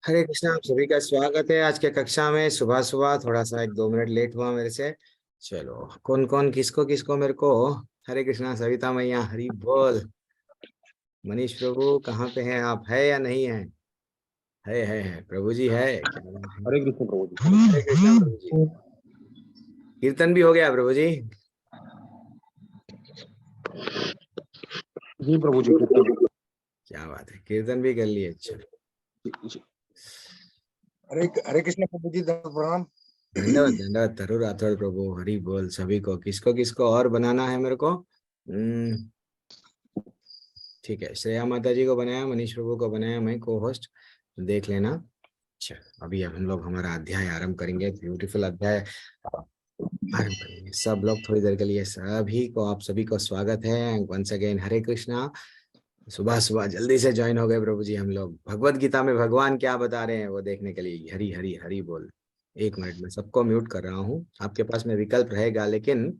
हरे कृष्णा। आप सभी का स्वागत है आज के कक्षा में। सुबह सुबह थोड़ा सा 1-2 मिनट लेट हुआ मेरे से। चलो, कौन कौन किसको किसको मेरे को हरे कृष्णा। सविता मैया हरि बोल। मनीष प्रभु कहाँ पे हैं आप? है या नहीं है? है प्रभु जी है। क्या बात है। हरे कृष्ण प्रभु जी। हरे कृष्णा प्रभु जी। कीर्तन भी हो गया प्रभु जी? जी प्रभु जी कीर्तन। क्या बात है, कीर्तन भी कर लिए। चलो, हरे हरे कृष्ण प्रभु जी, प्रणाम। धन्यवाद धन्यवाद। तरु राठौड़ प्रभु हरि बोल। सभी को किसको किसको और बनाना है मेरे को? ठीक है, श्रेया माता जी को बनाया, मनीष प्रभु को बनाया, मैं को होस्ट। देख लेना। अच्छा, अभी हम लोग हमारा अध्याय आरंभ करेंगे। ब्यूटीफुल अध्याय आरंभ करेंगे। सब लोग थोड़ी देर के लिए, सभी को, आप सभी को स्वागत है वंस अगेन। हरे कृष्णा। सुबह सुबह जल्दी से ज्वाइन हो गए प्रभु जी। हम लोग भगवत गीता में भगवान क्या बता रहे हैं वो देखने के लिए। हरी हरी हरी बोल। 1 मिनट में सबको म्यूट कर रहा हूँ। आपके पास में विकल्प रहेगा, लेकिन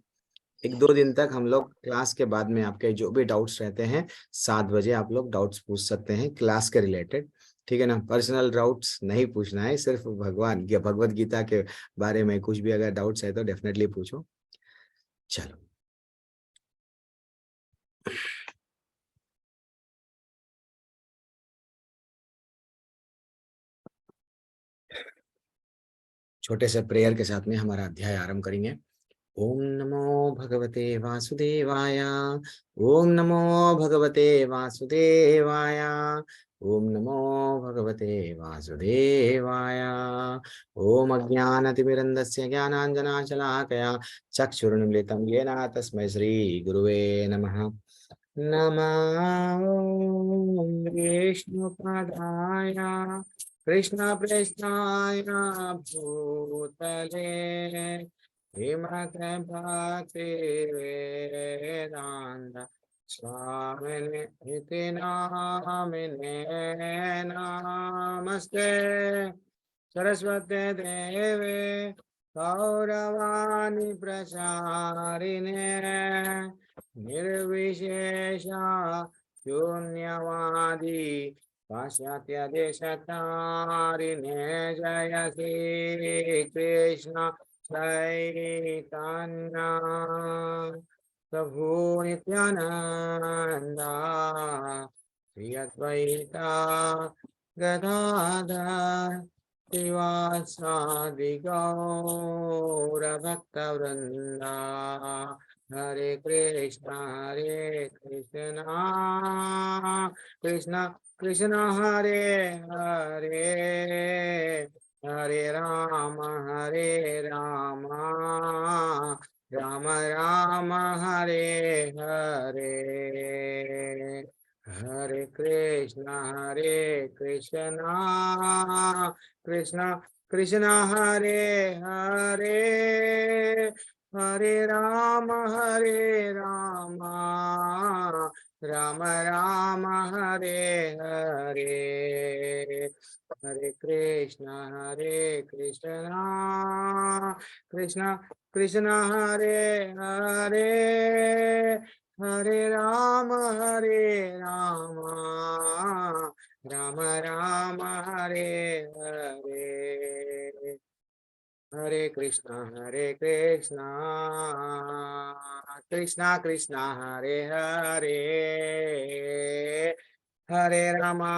1-2 दिन तक हम लोग क्लास के बाद में आपके जो भी डाउट्स रहते हैं 7 बजे आप लोग डाउट्स पूछ सकते हैं क्लास के रिलेटेड। ठीक है ना? पर्सनल डाउट्स नहीं पूछना है, सिर्फ भगवान या भगवत गीता के बारे में कुछ भी अगर डाउट्स है तो डेफिनेटली पूछो। चलो, छोटे से प्रेयर के साथ में हमारा अध्याय आरंभ करेंगे। ओम नमो भगवते वासुदेवाय। ओम नमो भगवते वासुदेवाय। ओम नमो भगवते वासुदेवाय। ओम अज्ञानतिमिरन्दस्य ज्ञानाञ्जनशलाकया चक्षुरुन्मिलितं येन तस्मै श्री गुरुवे नमः। नमः ॐ विष्णुपदाय कृष्णप्रेष्ठाय भूतले श्रीमद्भक्ति वेदान्त स्वामिने इति नामिने नमस्ते सरस्वते देवे गौरवाणी प्रसारिणे निर्विशेष शून्यवादी पाश्चात्य देशतारिणे जय श्री कृष्ण चैतन्य प्रभु नित्यानंद श्री अद्वैता गदाधर श्रीवासादि गौरभक्तवृंदा। हरे कृष्णा कृष्णा कृष्ण हरे हरे, हरे राम राम राम हरे हरे। हरे कृष्णा कृष्णा कृष्ण हरे हरे, हरे राम राम राम हरे हरे। हरे कृष्णा कृष्णा कृष्ण हरे हरे, हरे राम राम राम हरे हरे। हरे कृष्णा कृष्णा कृष्णा हरे हरे, हरे रामा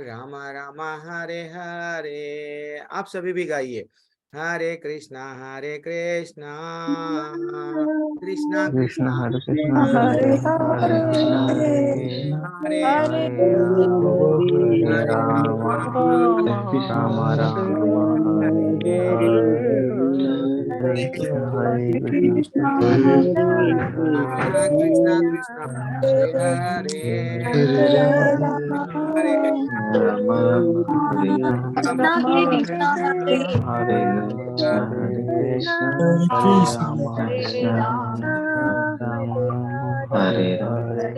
राम राम हरे हरे। आप सभी भी गाइए। हरे कृष्णा कृष्णा कृष्णा कृष्णा हरे कृष्णा हरे हरे हरे कृष्णा हरे हरे राम हरे हरे राम राम राम हरे हरे कृष्णा कृष्णा कृष्णा हरे हरे, हरे राम हरे राम राम हरे राम हरे कृष्णा हरे राम कृष्ण राम हरे हरे हरे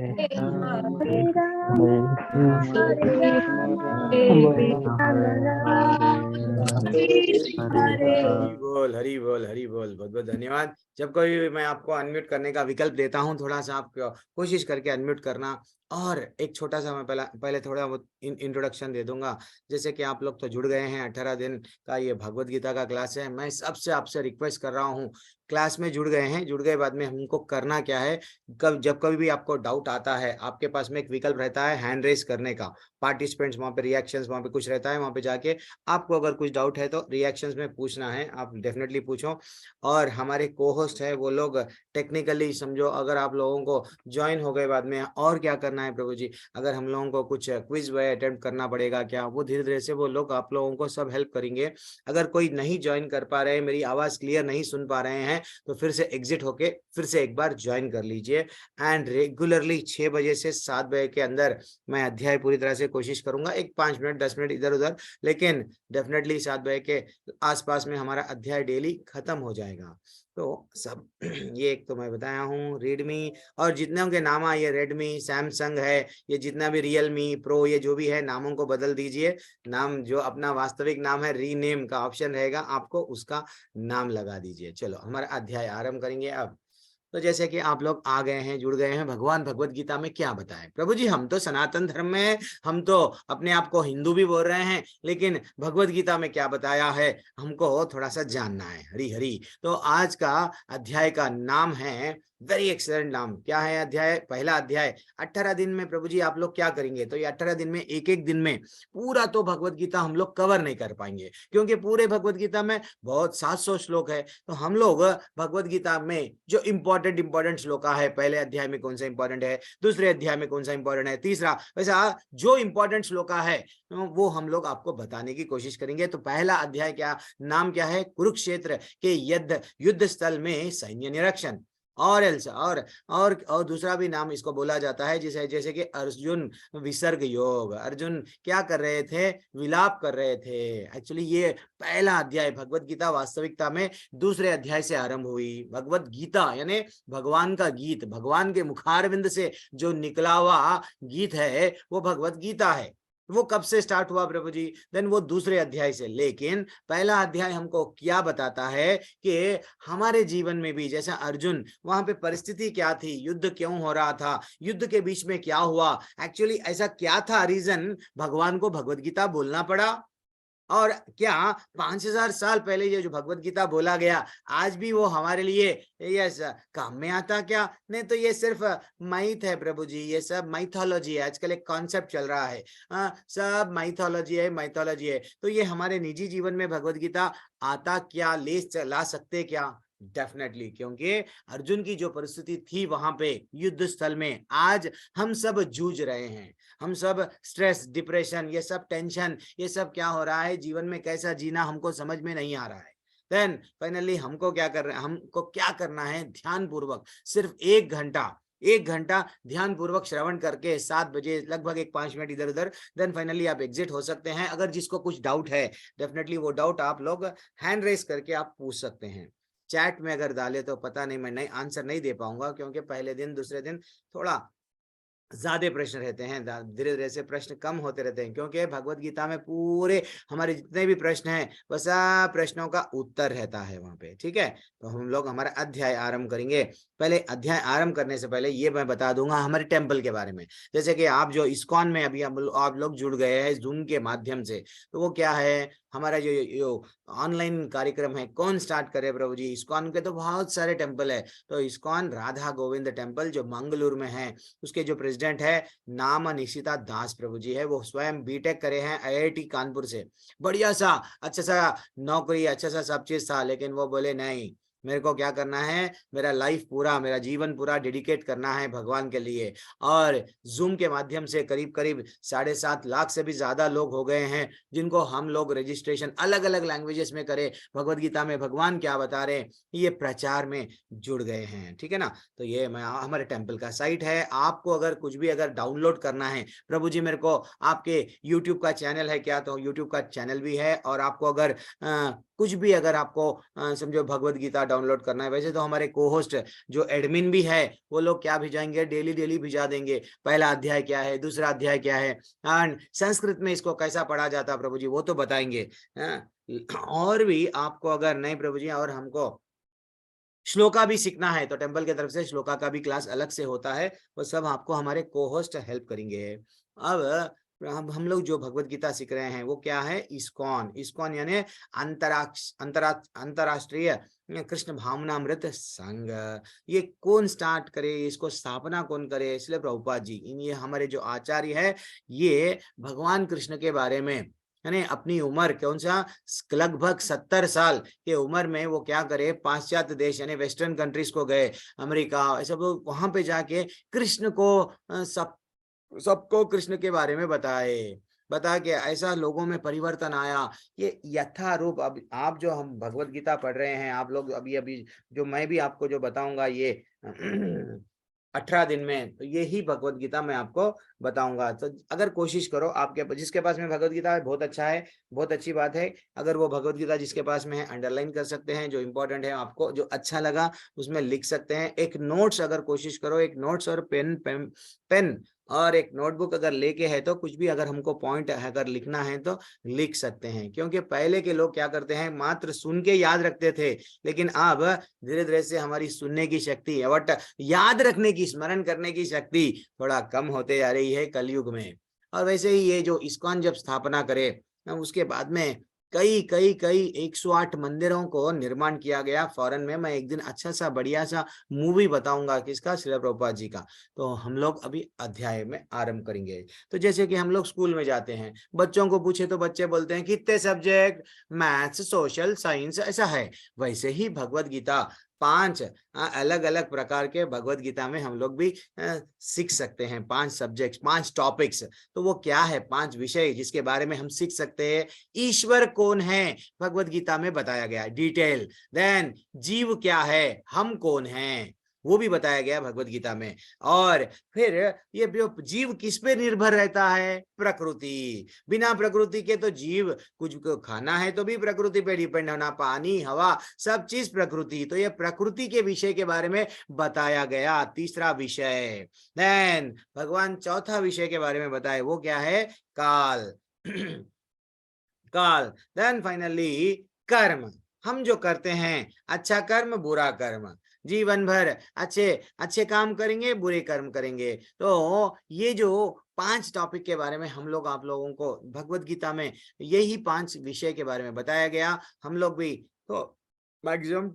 हरी बोल हरी बोल। बहुत बहुत धन्यवाद। जब कभी भी मैं आपको अनम्यूट करने का विकल्प देता हूं, थोड़ा सा आप कोशिश करके अनम्यूट करना और एक छोटा सा मैं पहले थोड़ा वो इंट्रोडक्शन दे दूंगा। जैसे कि आप लोग तो जुड़ गए हैं, 18 दिन का ये भगवत गीता का क्लास है। मैं सबसे आपसे रिक्वेस्ट कर रहा हूँ, क्लास में जुड़ गए हैं, जुड़ गए बाद में हमको करना क्या है, जब कभी भी आपको डाउट आता है, आपके पास में एक विकल्प रहता है हैंड रेस करने का। पार्टिसिपेंट्स वहाँ पे, रिएक्शंस वहाँ पे कुछ रहता है, वहाँ पे जाके आपको अगर कुछ डाउट है तो रिएक्शंस में पूछना है, आप डेफिनेटली पूछो। और हमारे को होस्ट है वो लोग टेक्निकली समझो, अगर आप लोगों को ज्वाइन हो गए बाद में और क्या करना है प्रभु जी, अगर हम लोगों को कुछ क्विज वे अटेम्प्ट करना पड़ेगा क्या, वो धीरे धीरे से वो लोग आप लोगों को सब हेल्प करेंगे। अगर कोई नहीं ज्वाइन कर पा रहे हैं, मेरी आवाज क्लियर नहीं सुन पा रहे हैं, तो फिर से एग्जिट होके फिर से एक बार ज्वाइन कर लीजिए। एंड रेगुलरली 6 बजे से 7 बजे के अंदर मैं अध्याय पूरी तरह से कोशिश करूंगा, एक 5 मिनट 10 मिनट इधर उधर, लेकिन डेफिनेटली 7 बजे के आसपास में हमारा अध्याय डेली खत्म हो जाएगा। तो सब ये एक तो मैं बताया हूँ रेडमी, और जितने के नाम ये रेडमी, सैमसंग है, ये जितना भी रियलमी प्रो, ये जो भी है, नामों को बदल दीजिए। नाम जो अपना वास्तविक नाम है, रीनेम का ऑप्शन रहेगा, आपको उसका नाम लगा दीजिए। चलो हमारा अध्याय आरंभ करेंगे अब। तो जैसे कि आप लोग आ गए हैं, जुड़ गए हैं, भगवान भगवत गीता में क्या बताएं प्रभु जी, हम तो सनातन धर्म में हैं, हम तो अपने आप को हिंदू भी बोल रहे हैं, लेकिन भगवत गीता में क्या बताया है हमको थोड़ा सा जानना है। हरी हरी। तो आज का अध्याय का नाम है, वेरी एक्सेलेंट नाम, क्या है अध्याय, पहला अध्याय। 18 दिन में प्रभु जी आप लोग क्या करेंगे, तो ये 18 दिन में एक एक दिन में पूरा तो भगवत गीता हम लोग कवर नहीं कर पाएंगे, क्योंकि पूरे भगवत गीता में बहुत 700 श्लोक है। तो हम लोग भगवत गीता में जो इंपॉर्टेंट श्लोक है, पहले अध्याय में कौन सा इंपॉर्टेंट है, दूसरे अध्याय में कौन सा इंपॉर्टेंट है, तीसरा, वैसा जो इंपॉर्टेंट श्लोक है वो हम लोग आपको बताने की कोशिश करेंगे। तो पहला अध्याय क्या नाम क्या है, कुरुक्षेत्र के युद्ध स्थल में सैन्य निरीक्षण। और एल्स और दूसरा भी नाम इसको बोला जाता है, जैसे कि अर्जुन विसर्ग योग। अर्जुन क्या कर रहे थे, विलाप कर रहे थे। एक्चुअली ये पहला अध्याय भगवत गीता वास्तविकता में दूसरे अध्याय से आरंभ हुई। भगवत गीता यानी भगवान का गीत, भगवान के मुखारविंद से जो निकला हुआ गीत है वो भगवत गीता है। वो कब से स्टार्ट हुआ प्रभु जी, देन वो दूसरे अध्याय से। लेकिन पहला अध्याय हमको क्या बताता है कि हमारे जीवन में भी, जैसा अर्जुन, वहां पे परिस्थिति क्या थी, युद्ध क्यों हो रहा था, युद्ध के बीच में क्या हुआ, एक्चुअली ऐसा क्या था रीजन भगवान को भगवत गीता बोलना पड़ा। और क्या 5000 साल पहले ये जो भगवत गीता बोला गया आज भी वो हमारे लिए यस काम में आता क्या, नहीं तो ये सिर्फ माइथ है प्रभु जी, ये सब माइथोलॉजी है। आजकल एक कॉन्सेप्ट चल रहा है, सब माइथोलॉजी है, माइथोलॉजी है। तो ये हमारे निजी जीवन में भगवत गीता आता क्या, ला सकते क्या, डेफिनेटली। क्योंकि अर्जुन की जो परिस्थिति थी वहां पे युद्ध स्थल में, आज हम सब जूझ रहे हैं, हम सब स्ट्रेस, डिप्रेशन, ये सब टेंशन, ये सब क्या हो रहा है जीवन में, कैसा जीना हमको समझ में नहीं आ रहा है। देन फाइनली हमको क्या करना है, ध्यान पूर्वक सिर्फ 1 घंटा ध्यान पूर्वक श्रवण करके 7 बजे लगभग एक 5 मिनट इधर उधर, देन फाइनली आप एग्जिट हो सकते हैं। अगर जिसको कुछ डाउट है, डेफिनेटली वो डाउट आप लोग हैंड रेस करके आप पूछ सकते हैं। चैट में अगर डाले तो पता नहीं, मैं नहीं आंसर नहीं दे पाऊंगा, क्योंकि पहले दिन दूसरे दिन थोड़ा ज्यादा प्रश्न रहते हैं, धीरे धीरे से प्रश्न कम होते रहते हैं, क्योंकि भगवत गीता में पूरे हमारे जितने भी प्रश्न हैं वह सब प्रश्नों का उत्तर रहता है वहां पे। ठीक है, तो हम लोग हमारा अध्याय आरंभ करेंगे। पहले अध्याय आरंभ करने से पहले ये मैं बता दूंगा हमारे टेम्पल के बारे में। जैसे कि आप जो इस्कॉन में अभी आप लोग जुड़ गए हैं जूम के माध्यम से, तो वो क्या है, हमारा जो ऑनलाइन कार्यक्रम है, कौन स्टार्ट करे प्रभु जी, इस्कॉन के तो बहुत सारे टेम्पल है। तो इस्कॉन राधा गोविंद टेम्पल जो मंगलुरु में है, उसके जो प्रेसिडेंट है नाम निशिता दास प्रभु जी है, वो स्वयं बीटेक करे हैं IIT कानपुर से। बढ़िया सा अच्छा सा नौकरी, अच्छा सा सब चीज था, लेकिन वो बोले नहीं, मेरे को क्या करना है, मेरा लाइफ पूरा, मेरा जीवन पूरा डेडिकेट करना है भगवान के लिए। और जूम के माध्यम से करीब करीब 7.5 लाख से भी ज्यादा लोग हो गए हैं, जिनको हम लोग रजिस्ट्रेशन अलग अलग लैंग्वेजेस में करे, भगवत गीता में भगवान क्या बता रहे हैं ये प्रचार में जुड़ गए हैं। ठीक है ना, तो ये मैं हमारे टेम्पल का साइट है। आपको अगर कुछ भी अगर डाउनलोड करना है प्रभु जी, मेरे को आपके यूट्यूब का चैनल है क्या, तो यूट्यूब का चैनल भी है। और आपको अगर कुछ भी अगर आपको समझो भगवत गीता डाउनलोड करना है, वैसे तो हमारे को होस्ट जो एडमिन भी है वो लोग क्या भिजाएंगे, डेली भिजा देंगे, पहला अध्याय क्या है, दूसरा अध्याय क्या है, एंड संस्कृत में इसको कैसा पढ़ा जाता है प्रभु जी वो तो बताएंगे। और भी आपको अगर नहीं प्रभु जी, और हमको श्लोका भी सीखना है तो टेम्पल की तरफ से श्लोका का भी क्लास अलग से होता है, वो सब आपको हमारे को होस्ट हेल्प करेंगे। अब हम लोग जो भगवत गीता सीख रहे हैं वो क्या है, इस्कॉन। इस्कॉन यानी अंतरराष्ट्रीय कृष्ण भावनामृत संघ। ये कौन स्टार्ट करे, इसको स्थापना कौन करे, इसलिए प्रभुपाद जी, इन ये हमारे जो आचार्य है, ये भगवान कृष्ण के बारे में यानी अपनी उम्र कौन सा लगभग 70 साल के उम्र में वो क्या करे, पाश्चात्य देश यानी वेस्टर्न कंट्रीज को गए, अमेरिका ऐसा, वहां पे जाके कृष्ण को सबको कृष्ण के बारे में बता के ऐसा लोगों में परिवर्तन आया। ये यथारूप अब आप जो हम भगवत गीता पढ़ रहे हैं, आप लोग अभी अभी जो मैं भी आपको जो बताऊंगा ये 18 दिन में, तो यही भगवत गीता मैं आपको बताऊंगा। तो अगर कोशिश करो, आपके जिसके पास में भगवत गीता है बहुत अच्छा है, बहुत अच्छी बात है। अगर वो भगवत गीता जिसके पास में है अंडरलाइन कर सकते हैं, जो इंपॉर्टेंट है आपको जो अच्छा लगा उसमें लिख सकते हैं। एक नोट्स अगर कोशिश करो, एक नोट्स और पेन और एक नोटबुक अगर लेके है तो कुछ भी अगर हमको पॉइंट अगर लिखना है तो लिख सकते हैं। क्योंकि पहले के लोग क्या करते हैं, मात्र सुन के याद रखते थे, लेकिन अब धीरे धीरे से हमारी सुनने की शक्ति बट याद रखने की, स्मरण करने की शक्ति थोड़ा कम होते जा रही है कलयुग में। और वैसे ही ये जो इस्कॉन जब स्थापना करे उसके बाद में कई कई कई 108 मंदिरों को निर्माण किया गया फॉरेन में। मैं एक दिन अच्छा सा बढ़िया सा मूवी बताऊंगा किसका, श्रील प्रभुपाद जी का। तो हम लोग अभी अध्याय में आरंभ करेंगे। तो जैसे कि हम लोग स्कूल में जाते हैं, बच्चों को पूछे तो बच्चे बोलते हैं कितने सब्जेक्ट, मैथ्स, सोशल, साइंस, ऐसा है। वैसे ही भगवत गीता 5 अलग अलग प्रकार के भगवत गीता में हम लोग भी सीख सकते हैं। 5 सब्जेक्ट्स, 5 टॉपिक्स। तो वो क्या है, 5 विषय जिसके बारे में हम सीख सकते हैं। ईश्वर कौन है, भगवत गीता में बताया गया डिटेल। देन जीव क्या है, हम कौन हैं, वो भी बताया गया भगवत गीता में। और फिर ये जीव किस पे निर्भर रहता है, प्रकृति। बिना प्रकृति के तो जीव, कुछ खाना है तो भी प्रकृति पे डिपेंड होना, पानी, हवा, सब चीज प्रकृति। तो ये प्रकृति के विषय के बारे में बताया गया, तीसरा विषय। देन भगवान चौथा विषय के बारे में बताए, वो क्या है, काल। काल। देन फाइनली कर्म, हम जो करते हैं, अच्छा कर्म, बुरा कर्म, जीवन भर अच्छे अच्छे काम करेंगे, बुरे कर्म करेंगे। तो ये जो 5 टॉपिक के बारे में हम लोग आप लोगों को भगवत गीता में यही 5 विषय के बारे में बताया गया। हम लोग भी तो मैक्सिमम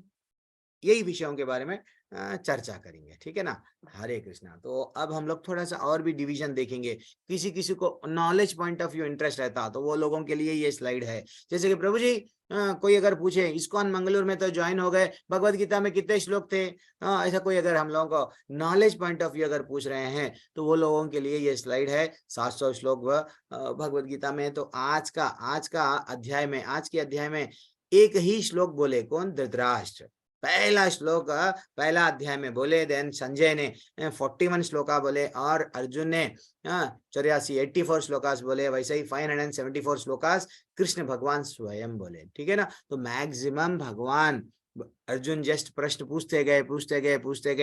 यही विषयों के बारे में चर्चा करेंगे, ठीक है ना। हरे कृष्णा। तो अब हम लोग थोड़ा सा और भी डिवीजन देखेंगे। किसी किसी को knowledge point of view interest रहता तो वो लोगों के लिए ये स्लाइड है। जैसे कि प्रभु जी कोई अगर पूछे इस्कॉन मंगलूर में तो ज्वाइन हो गए, भगवत गीता में कितने श्लोक थे, ऐसा कोई अगर हम लोगों को नॉलेज पॉइंट ऑफ व्यू अगर पूछ रहे हैं तो वो लोगों के लिए ये स्लाइड है। 700 श्लोक भगवत गीता में। तो आज का अध्याय में, आज के अध्याय में एक ही श्लोक बोले, कौन, धृतराष्ट्र। पहला श्लोक पहला अध्याय में बोले। देन संजय ने 41 श्लोका बोले और अर्जुन ने 84 श्लोकास बोले। वैसे ही 574 श्लोकास कृष्ण भगवान स्वयं बोले, ठीक है ना। तो मैक्सिमम भगवान अर्जुन जस्ट प्रश्न पूछते गए।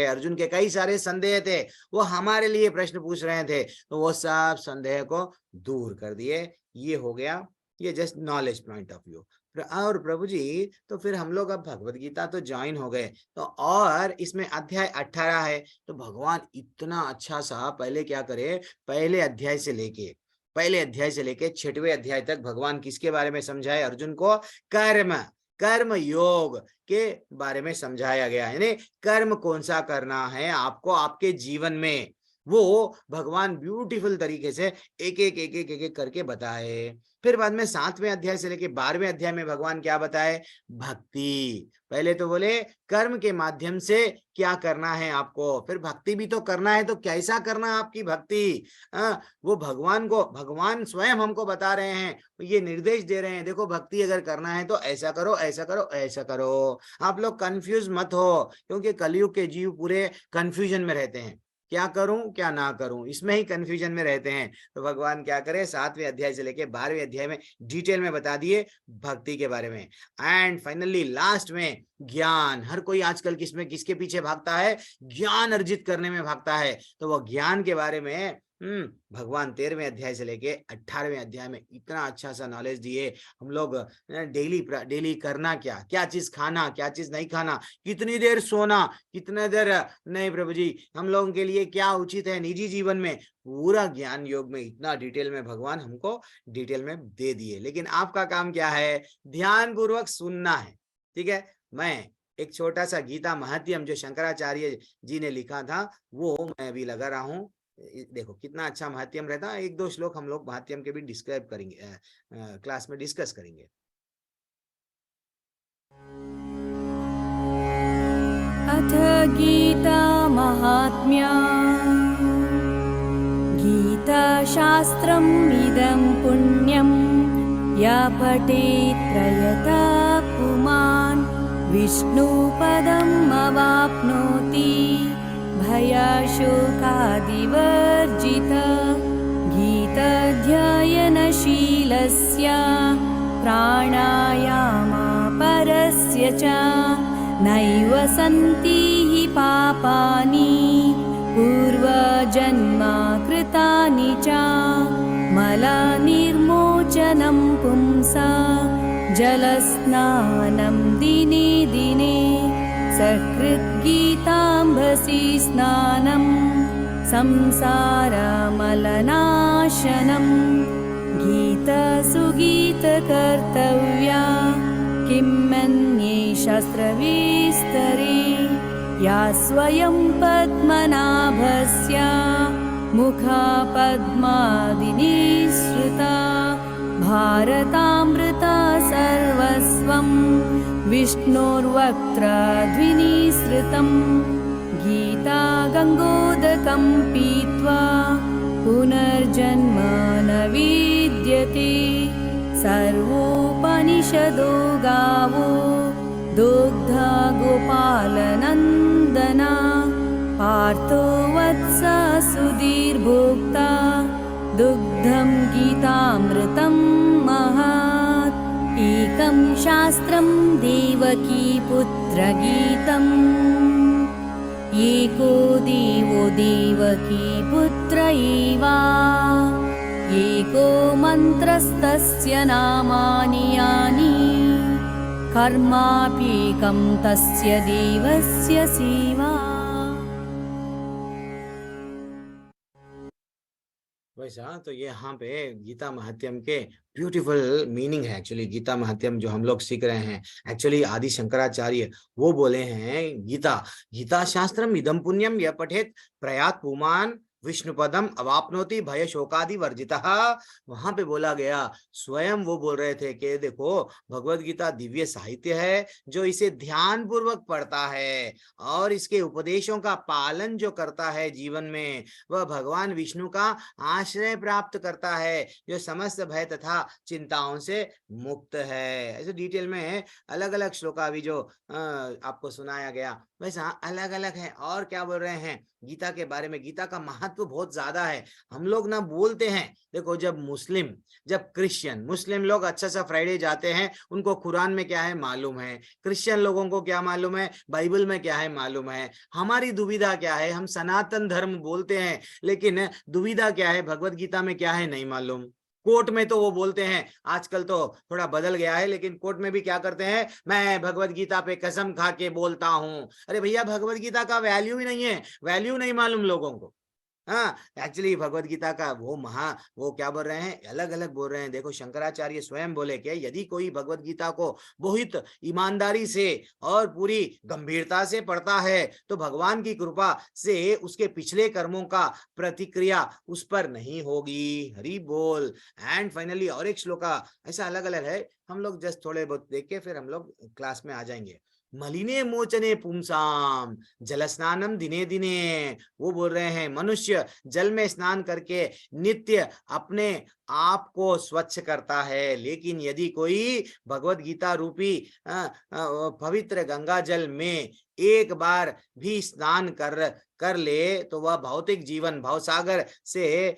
अर्जुन के कई सारे संदेह थे, वो हमारे लिए प्रश्न पूछ रहे थे, तो वो सब संदेह को दूर कर दिए। ये हो गया, ये just knowledge point of view. और प्रभु जी तो फिर हम लोग अब भगवत गीता तो ज्वाइन हो गए, तो और इसमें अध्याय 18 है। तो भगवान इतना अच्छा सा पहले क्या करे, पहले अध्याय से लेके 6वें अध्याय तक भगवान किसके बारे में समझाए, अर्जुन को कर्म योग के बारे में समझाया गया। यानी कर्म कौन सा करना है आपको आपके जीवन में, वो भगवान ब्यूटीफुल तरीके से एक करके बताए। फिर बाद में 7वें अध्याय से लेके 12वें अध्याय में भगवान क्या बताए, भक्ति। पहले तो बोले कर्म के माध्यम से क्या करना है आपको, फिर भक्ति भी तो करना है, तो कैसा करना है आपकी भक्ति, वो भगवान स्वयं हमको बता रहे हैं, ये निर्देश दे रहे हैं। देखो भक्ति अगर करना है तो ऐसा करो, ऐसा करो, ऐसा करो। आप लोग कंफ्यूज मत हो, क्योंकि कलयुग के जीव पूरे कंफ्यूजन में रहते हैं, क्या करूं क्या ना करूं, इसमें ही कंफ्यूजन में रहते हैं। तो भगवान क्या करे, 7वें अध्याय से लेके 12वें अध्याय में डिटेल में बता दिए भक्ति के बारे में। एंड फाइनली लास्ट में ज्ञान। हर कोई आजकल किसके पीछे भागता है, ज्ञान अर्जित करने में भागता है। तो वो ज्ञान के बारे में भगवान 13वें अध्याय से लेके 18वें अध्याय में इतना अच्छा सा नॉलेज दिए। हम लोग डेली करना क्या, क्या चीज खाना, क्या चीज नहीं खाना, कितनी देर सोना, कितने देर नहीं प्रभु जी, हम लोगों के लिए क्या उचित है निजी जीवन में, पूरा ज्ञान योग में इतना डिटेल में भगवान हमको डिटेल में दे दिए। लेकिन आपका काम क्या है, ध्यान पूर्वक सुनना है। ठीक है, मैं एक छोटा सा गीता महत्यम जो शंकराचार्य जी ने लिखा था वो मैं अभी लगा रहा हूँ। देखो कितना अच्छा महत्यम रहता है। एक दो श्लोक हम लोग महत्यम के भी डिस्क्राइब करेंगे, क्लास में डिस्कस करेंगे। अथ गीता महात्म्या गीता शास्त्रम् इदं पुण्यं या पठेत् प्रयतः पुमान् विष्णुपदम् अवाप्नोति भयशोकादिवर्जितः। गीताध्ययनशीलस्य प्राणायामापरस्य च नैव सन्ति हि पापानि पूर्वजन्मा कृतानि च। मलनिर्मोचनं पुंसा जलस्नानं दिने दिने सकृद्गीताम्भसि स्नानं संसारमलनाशनं। गीतासुगीतकर्तव्या किमन्ये शास्त्रविस्तरे या स्वयं पद्मनाभस्य मुखपद्मादिनिःसृता। भारतामृता सर्वस्वं विष्णोर्वक्त्रद्विनिःसृतं। गीता गङ्गोदकं पीत्वा पुनर्जन्म न विद्यते। सर्वोपनिषदो गावो दुग्धा गोपालनन्दना। पार्थो वत्स सुधीर्भोक्ता दुग्धं गीतामृतं महत्। एकं शास्त्रं देवकी पुत्रगीतम् एको देवो देवकी पुत्र एव। एको मन्त्रस्तस्य नामानि यानि कर्माप्येकं तस्य देवस्य सेवा। वैसा तो ये यहाँ पे गीता महत्यम के ब्यूटीफुल मीनिंग है। एक्चुअली गीता महत्यम जो हम लोग सीख रहे हैं, एक्चुअली आदि शंकराचार्य वो बोले हैं गीता शास्त्रम इदम पुण्यम यह पठेत प्रयात पुमान विष्णुपदम अवाप्नोति भय शोकादि वर्जितः। वहां पे बोला गया, स्वयं वो बोल रहे थे कि देखो भगवत गीता दिव्य साहित्य है, जो इसे ध्यान पूर्वक पढ़ता है और इसके उपदेशों का पालन जो करता है जीवन में, वह भगवान विष्णु का आश्रय प्राप्त करता है, जो समस्त भय तथा चिंताओं से मुक्त है। ऐसे डिटेल में अलग अलग श्लोका भी जो आपको सुनाया गया, वैसा अलग अलग है। और क्या बोल रहे हैं गीता के बारे में, गीता का महत्व बहुत ज्यादा है। हम लोग ना बोलते हैं, देखो जब क्रिश्चियन मुस्लिम लोग अच्छा सा फ्राइडे जाते हैं, उनको कुरान में क्या है मालूम है, क्रिश्चियन लोगों को क्या मालूम है, बाइबल में क्या है मालूम है। हमारी दुविधा क्या है, हम सनातन धर्म बोलते हैं, लेकिन दुविधा क्या है, भगवत गीता में क्या है नहीं मालूम। कोर्ट में तो वो बोलते हैं, आजकल तो थोड़ा बदल गया है, लेकिन कोर्ट में भी क्या करते हैं, मैं भगवत गीता पे कसम खा के बोलता हूं। अरे भैया भगवत गीता का वैल्यू ही नहीं है, वैल्यू नहीं मालूम लोगों को। हाँ, एक्चुअली भगवत गीता का वो क्या बोल रहे हैं, अलग अलग बोल रहे हैं। देखो शंकराचार्य स्वयं बोले कि यदि कोई भगवत गीता को बहुत ईमानदारी से और पूरी गंभीरता से पढ़ता है तो भगवान की कृपा से उसके पिछले कर्मों का प्रतिक्रिया उस पर नहीं होगी। हरि बोल। एंड फाइनली और एक श्लोका ऐसा अलग अलग है, हम लोग जस्ट थोड़े बहुत देख के फिर हम लोग क्लास में आ जाएंगे। मलिने मोचने पुंसाम जल स्नानम दिने दिने। वो बोल रहे हैं मनुष्य जल में स्नान करके नित्य अपने आप को स्वच्छ करता है, लेकिन यदि कोई भगवत गीता रूपी पवित्र गंगा जल में एक बार भी स्नान कर ले तो वह भौतिक जीवन भवसागर से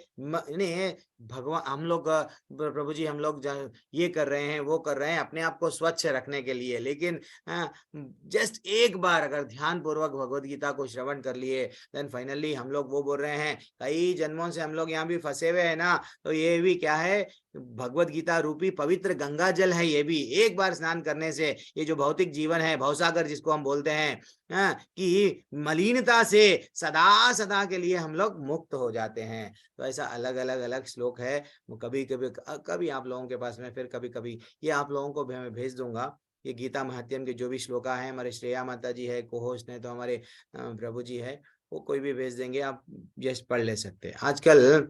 भगवान हम लोग प्रभु जी हम लोग ये कर रहे हैं वो कर रहे हैं अपने आप को स्वच्छ रखने के लिए, लेकिन जस्ट एक बार अगर ध्यान पूर्वक भगवत गीता को श्रवण कर लिए देन फाइनली हम लोग वो बोल रहे हैं कई जन्मों से हम लोग यहाँ भी फंसे हुए हैं ना, तो ये भी क्या है भगवत गीता रूपी पवित्र गंगा जल है। ये भी एक बार स्नान करने से ये जो भौतिक जीवन है भवसागर जिसको हम बोलते हैं कि मलिनता से सदा सदा के लिए हम लोग मुक्त हो जाते हैं। तो ऐसा अलग अलग अलग श्लोक है, कभी कभी कभी आप लोगों के पास में फिर कभी कभी ये आप लोगों को भी मैं भेज दूंगा। ये गीता महात्यम के जो भी श्लोका है, हमारे श्रेया माता जी है, कोहोस्ट ने तो हमारे प्रभु जी है, वो कोई भी भेज देंगे, आप जस्ट पढ़ ले सकते हैं। आजकल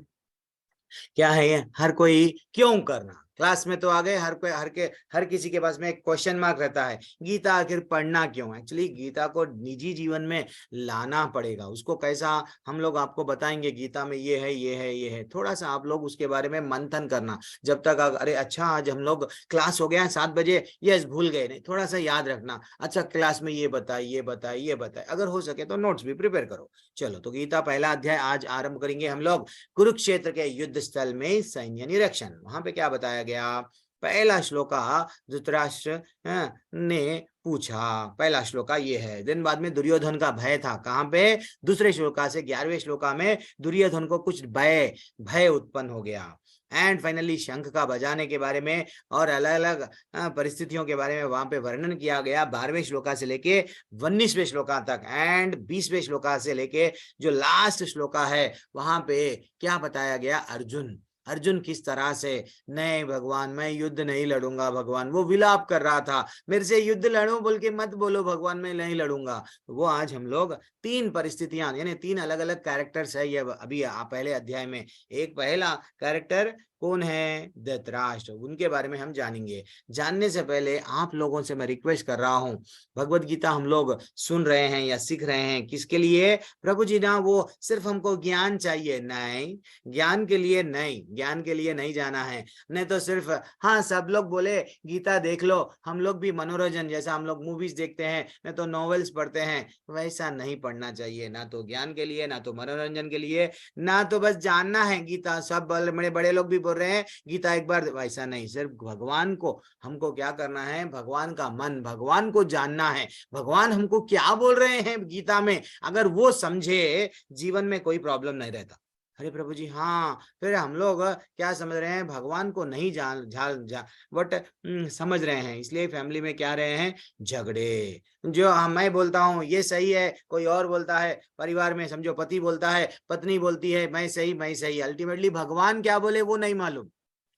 क्या है ये हर कोई क्यों करना, क्लास में तो आ गए, हर किसी के पास में एक क्वेश्चन मार्क रहता है, गीता आखिर पढ़ना क्यों। एक्चुअली गीता को निजी जीवन में लाना पड़ेगा, उसको कैसा हम लोग आपको बताएंगे गीता में ये है ये है ये है, थोड़ा सा आप लोग उसके बारे में मंथन करना। जब तक अरे अच्छा आज हम लोग क्लास हो गया 7 बजे, यस भूल गए नहीं, थोड़ा सा याद रखना, अच्छा क्लास में ये बताए ये बताए ये बताए, अगर हो सके तो नोट्स भी प्रिपेयर करो। चलो तो गीता पहला अध्याय आज आरंभ करेंगे हम लोग। कुरुक्षेत्र के युद्ध स्थल में सैन्य निरीक्षण, वहां पे क्या बताया गया। पहला श्लोका धृतराष्ट्र ने पूछा, पहला श्लोका ये है। दिन बाद में दुर्योधन का भय था, कहां पे, दूसरे श्लोका से 11वें श्लोका में दुर्योधन को कुछ भय उत्पन्न हो गया। एंड फाइनली शंख का बजाने के बारे में और अलग अलग परिस्थितियों के बारे में वहां पे वर्णन किया गया 12वें श्लोका से लेके 19वें श्लोका तक। एंड 20वें श्लोका से लेके जो लास्ट श्लोका है वहां पे क्या बताया गया, अर्जुन किस तरह से, नहीं भगवान मैं युद्ध नहीं लड़ूंगा भगवान, वो विलाप कर रहा था, मेरे से युद्ध लड़ो बोल के मत बोलो भगवान मैं नहीं लड़ूंगा। तो वो आज हम लोग 3 परिस्थितियां यानी 3 अलग अलग कैरेक्टर्स है ये अभी पहले अध्याय में। एक पहला कैरेक्टर कौन है, धृतराष्ट्र, उनके बारे में हम जानेंगे। जानने से पहले आप लोगों से मैं रिक्वेस्ट कर रहा हूं, भगवत गीता हम लोग सुन रहे हैं या सीख रहे हैं किसके लिए, प्रभु जी ना वो सिर्फ हमको ज्ञान चाहिए, नहीं ज्ञान के लिए नहीं, ज्ञान के लिए नहीं जाना है, नहीं तो सिर्फ हाँ सब लोग बोले गीता देख लो, हम लोग भी मनोरंजन जैसा हम लोग मूवीज देखते हैं नहीं तो नॉवेल्स पढ़ते हैं, वैसा नहीं पढ़ना चाहिए, ना तो ज्ञान के लिए ना तो मनोरंजन के लिए, ना तो बस जानना है गीता। सब बड़े बड़े लोग भी बोल रहे हैं गीता एक बार, वैसा नहीं, सिर्फ भगवान को हमको क्या करना है, भगवान का मन, भगवान को जानना है, भगवान हमको क्या बोल रहे हैं गीता में, अगर वो समझे जीवन में कोई प्रॉब्लम नहीं रहता। अरे प्रभु जी हाँ, फिर हम लोग क्या समझ रहे हैं, भगवान को नहीं बट समझ रहे हैं, इसलिए फैमिली में क्या रहे हैं, झगड़े। जो मैं बोलता हूँ ये सही है, कोई और बोलता है, परिवार में समझो पति बोलता है, पत्नी बोलती है मैं सही, अल्टीमेटली भगवान क्या बोले वो नहीं मालूम,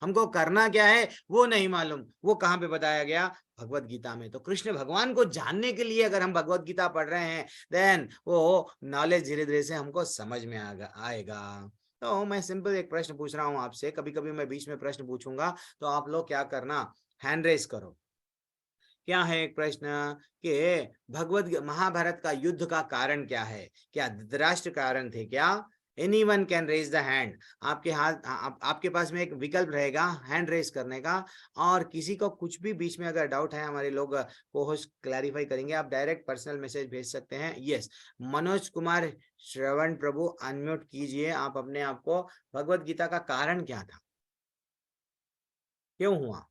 हमको करना क्या है वो नहीं मालूम। वो कहाँ पे बताया गया, भगवत गीता में। तो कृष्ण भगवान को जानने के लिए अगर हम भगवत गीता पढ़ रहे हैं देन वो नॉलेज धीरे धीरे से हमको समझ में आएगा। तो मैं सिंपल एक प्रश्न पूछ रहा हूं आपसे, कभी कभी मैं बीच में प्रश्न पूछूंगा तो आप लोग क्या करना, हैंड रेस करो। क्या है एक प्रश्न कि भगवत महाभारत का युद्ध का कारण क्या है, क्या धृतराष्ट्र कारण थे क्या, anyone can raise the hand. आपके हाथ आपके पास में एक विकल्प रहेगा हैंड रेस करने का, और किसी को कुछ भी बीच में अगर डाउट है हमारे लोग को-होस्ट क्लैरिफाई करेंगे, आप डायरेक्ट पर्सनल मैसेज भेज सकते हैं। यस मनोज कुमार श्रवण प्रभु अनम्यूट कीजिए आप अपने आप को। भगवत गीता का कारण क्या था, क्यों हुआ,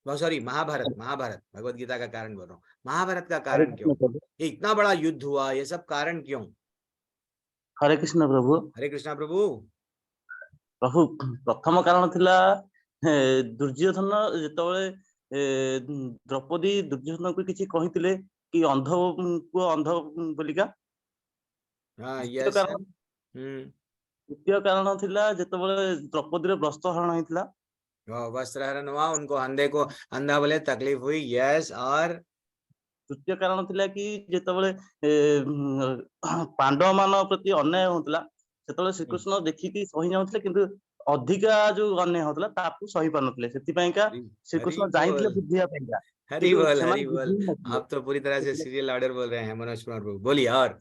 सॉरी महाभारत भगवत गीता का कारण बोल रहा हूँ, महाभारत का कारण क्यों, इतना बड़ा युद्ध हुआ, ये सब कारण क्यों। हरे कृष्ण प्रभु। हरे कृष्णा प्रभु। प्रभु प्रथम कारण थिला दुर्योधन जेतबळे द्रौपदी दुर्योधन को किछि कहितिले कि अंध को अंध बोलिका। हां यस। द्वितीय कारण थिला जेतबळे द्रौपदी रे वस्त्र हरण होइतिला, वस्त्र हरण हुआ, उनको अंधे को अंधा बोले तकलीफ हुई। यस। और तृतीय कारण थिला कि जेतबळे पांडव मान प्रति अन्याय होतला सेतबळे श्रीकृष्ण देखिकी सही जाउतले, किंतु अधिका जो अन्याय होतला ताकू सही पानतले, सेति पय का श्रीकृष्ण जाइतले बुद्धिया पयका। हरि बोल। आप तो पूरी तरह से सीरियल ऑर्डर बोल रहे हैं मनोज कुमार प्रभु, बोलिए। और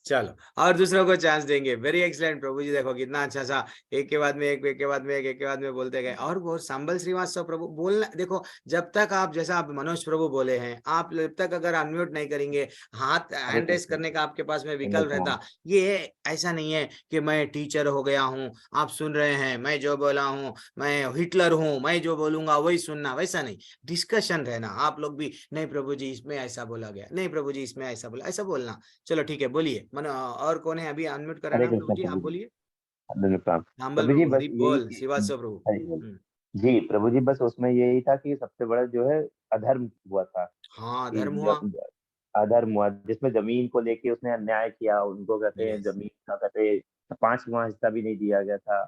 चलो और दूसरों को चांस देंगे। वेरी एक्सलेंट प्रभु जी, देखो कितना अच्छा सा एक के बाद में एक, एक के बाद में एक के बाद में बोलते गए। और वो संबल श्रीवास्तव प्रभु बोलना, देखो जब तक आप, जैसा आप मनोज प्रभु बोले हैं, आप जब तक अगर अनम्यूट नहीं करेंगे, हाथ हैंड रेस करने का आपके पास में विकल्प रहता, ये ऐसा नहीं है कि मैं टीचर हो गया हूँ, आप सुन रहे हैं, मैं जो बोला हूँ, मैं हिटलर हूँ, मैं जो बोलूंगा वही सुनना, वैसा नहीं। डिस्कशन रहना, आप लोग भी नहीं प्रभु जी इसमें ऐसा बोला गया, नहीं प्रभु जी इसमें ऐसा बोला, ऐसा बोलना। चलो ठीक है, बोलिए। मन और कौन है अभी अनम्यूट हरे कराना? प्रभु कृष्ण जी आप प्रभु जी, बोलिए। दंडवत प्रणाम। रामबल प्रभु जी प्रभु, बस हरि यही बोल, श्रीवास्तव प्रभु। हरि बोल। जी प्रभु जी, बस उसमें यही था कि सबसे बड़ा जो है अधर्म हुआ था, हाँ कि धर्म हुआ। जब अधर्म हुआ जिसमें जमीन को लेके उसने अन्याय किया, उनको कहते हैं यस, जमीन का कहते हैं 5वां हिस्सा भी नहीं दिया गया था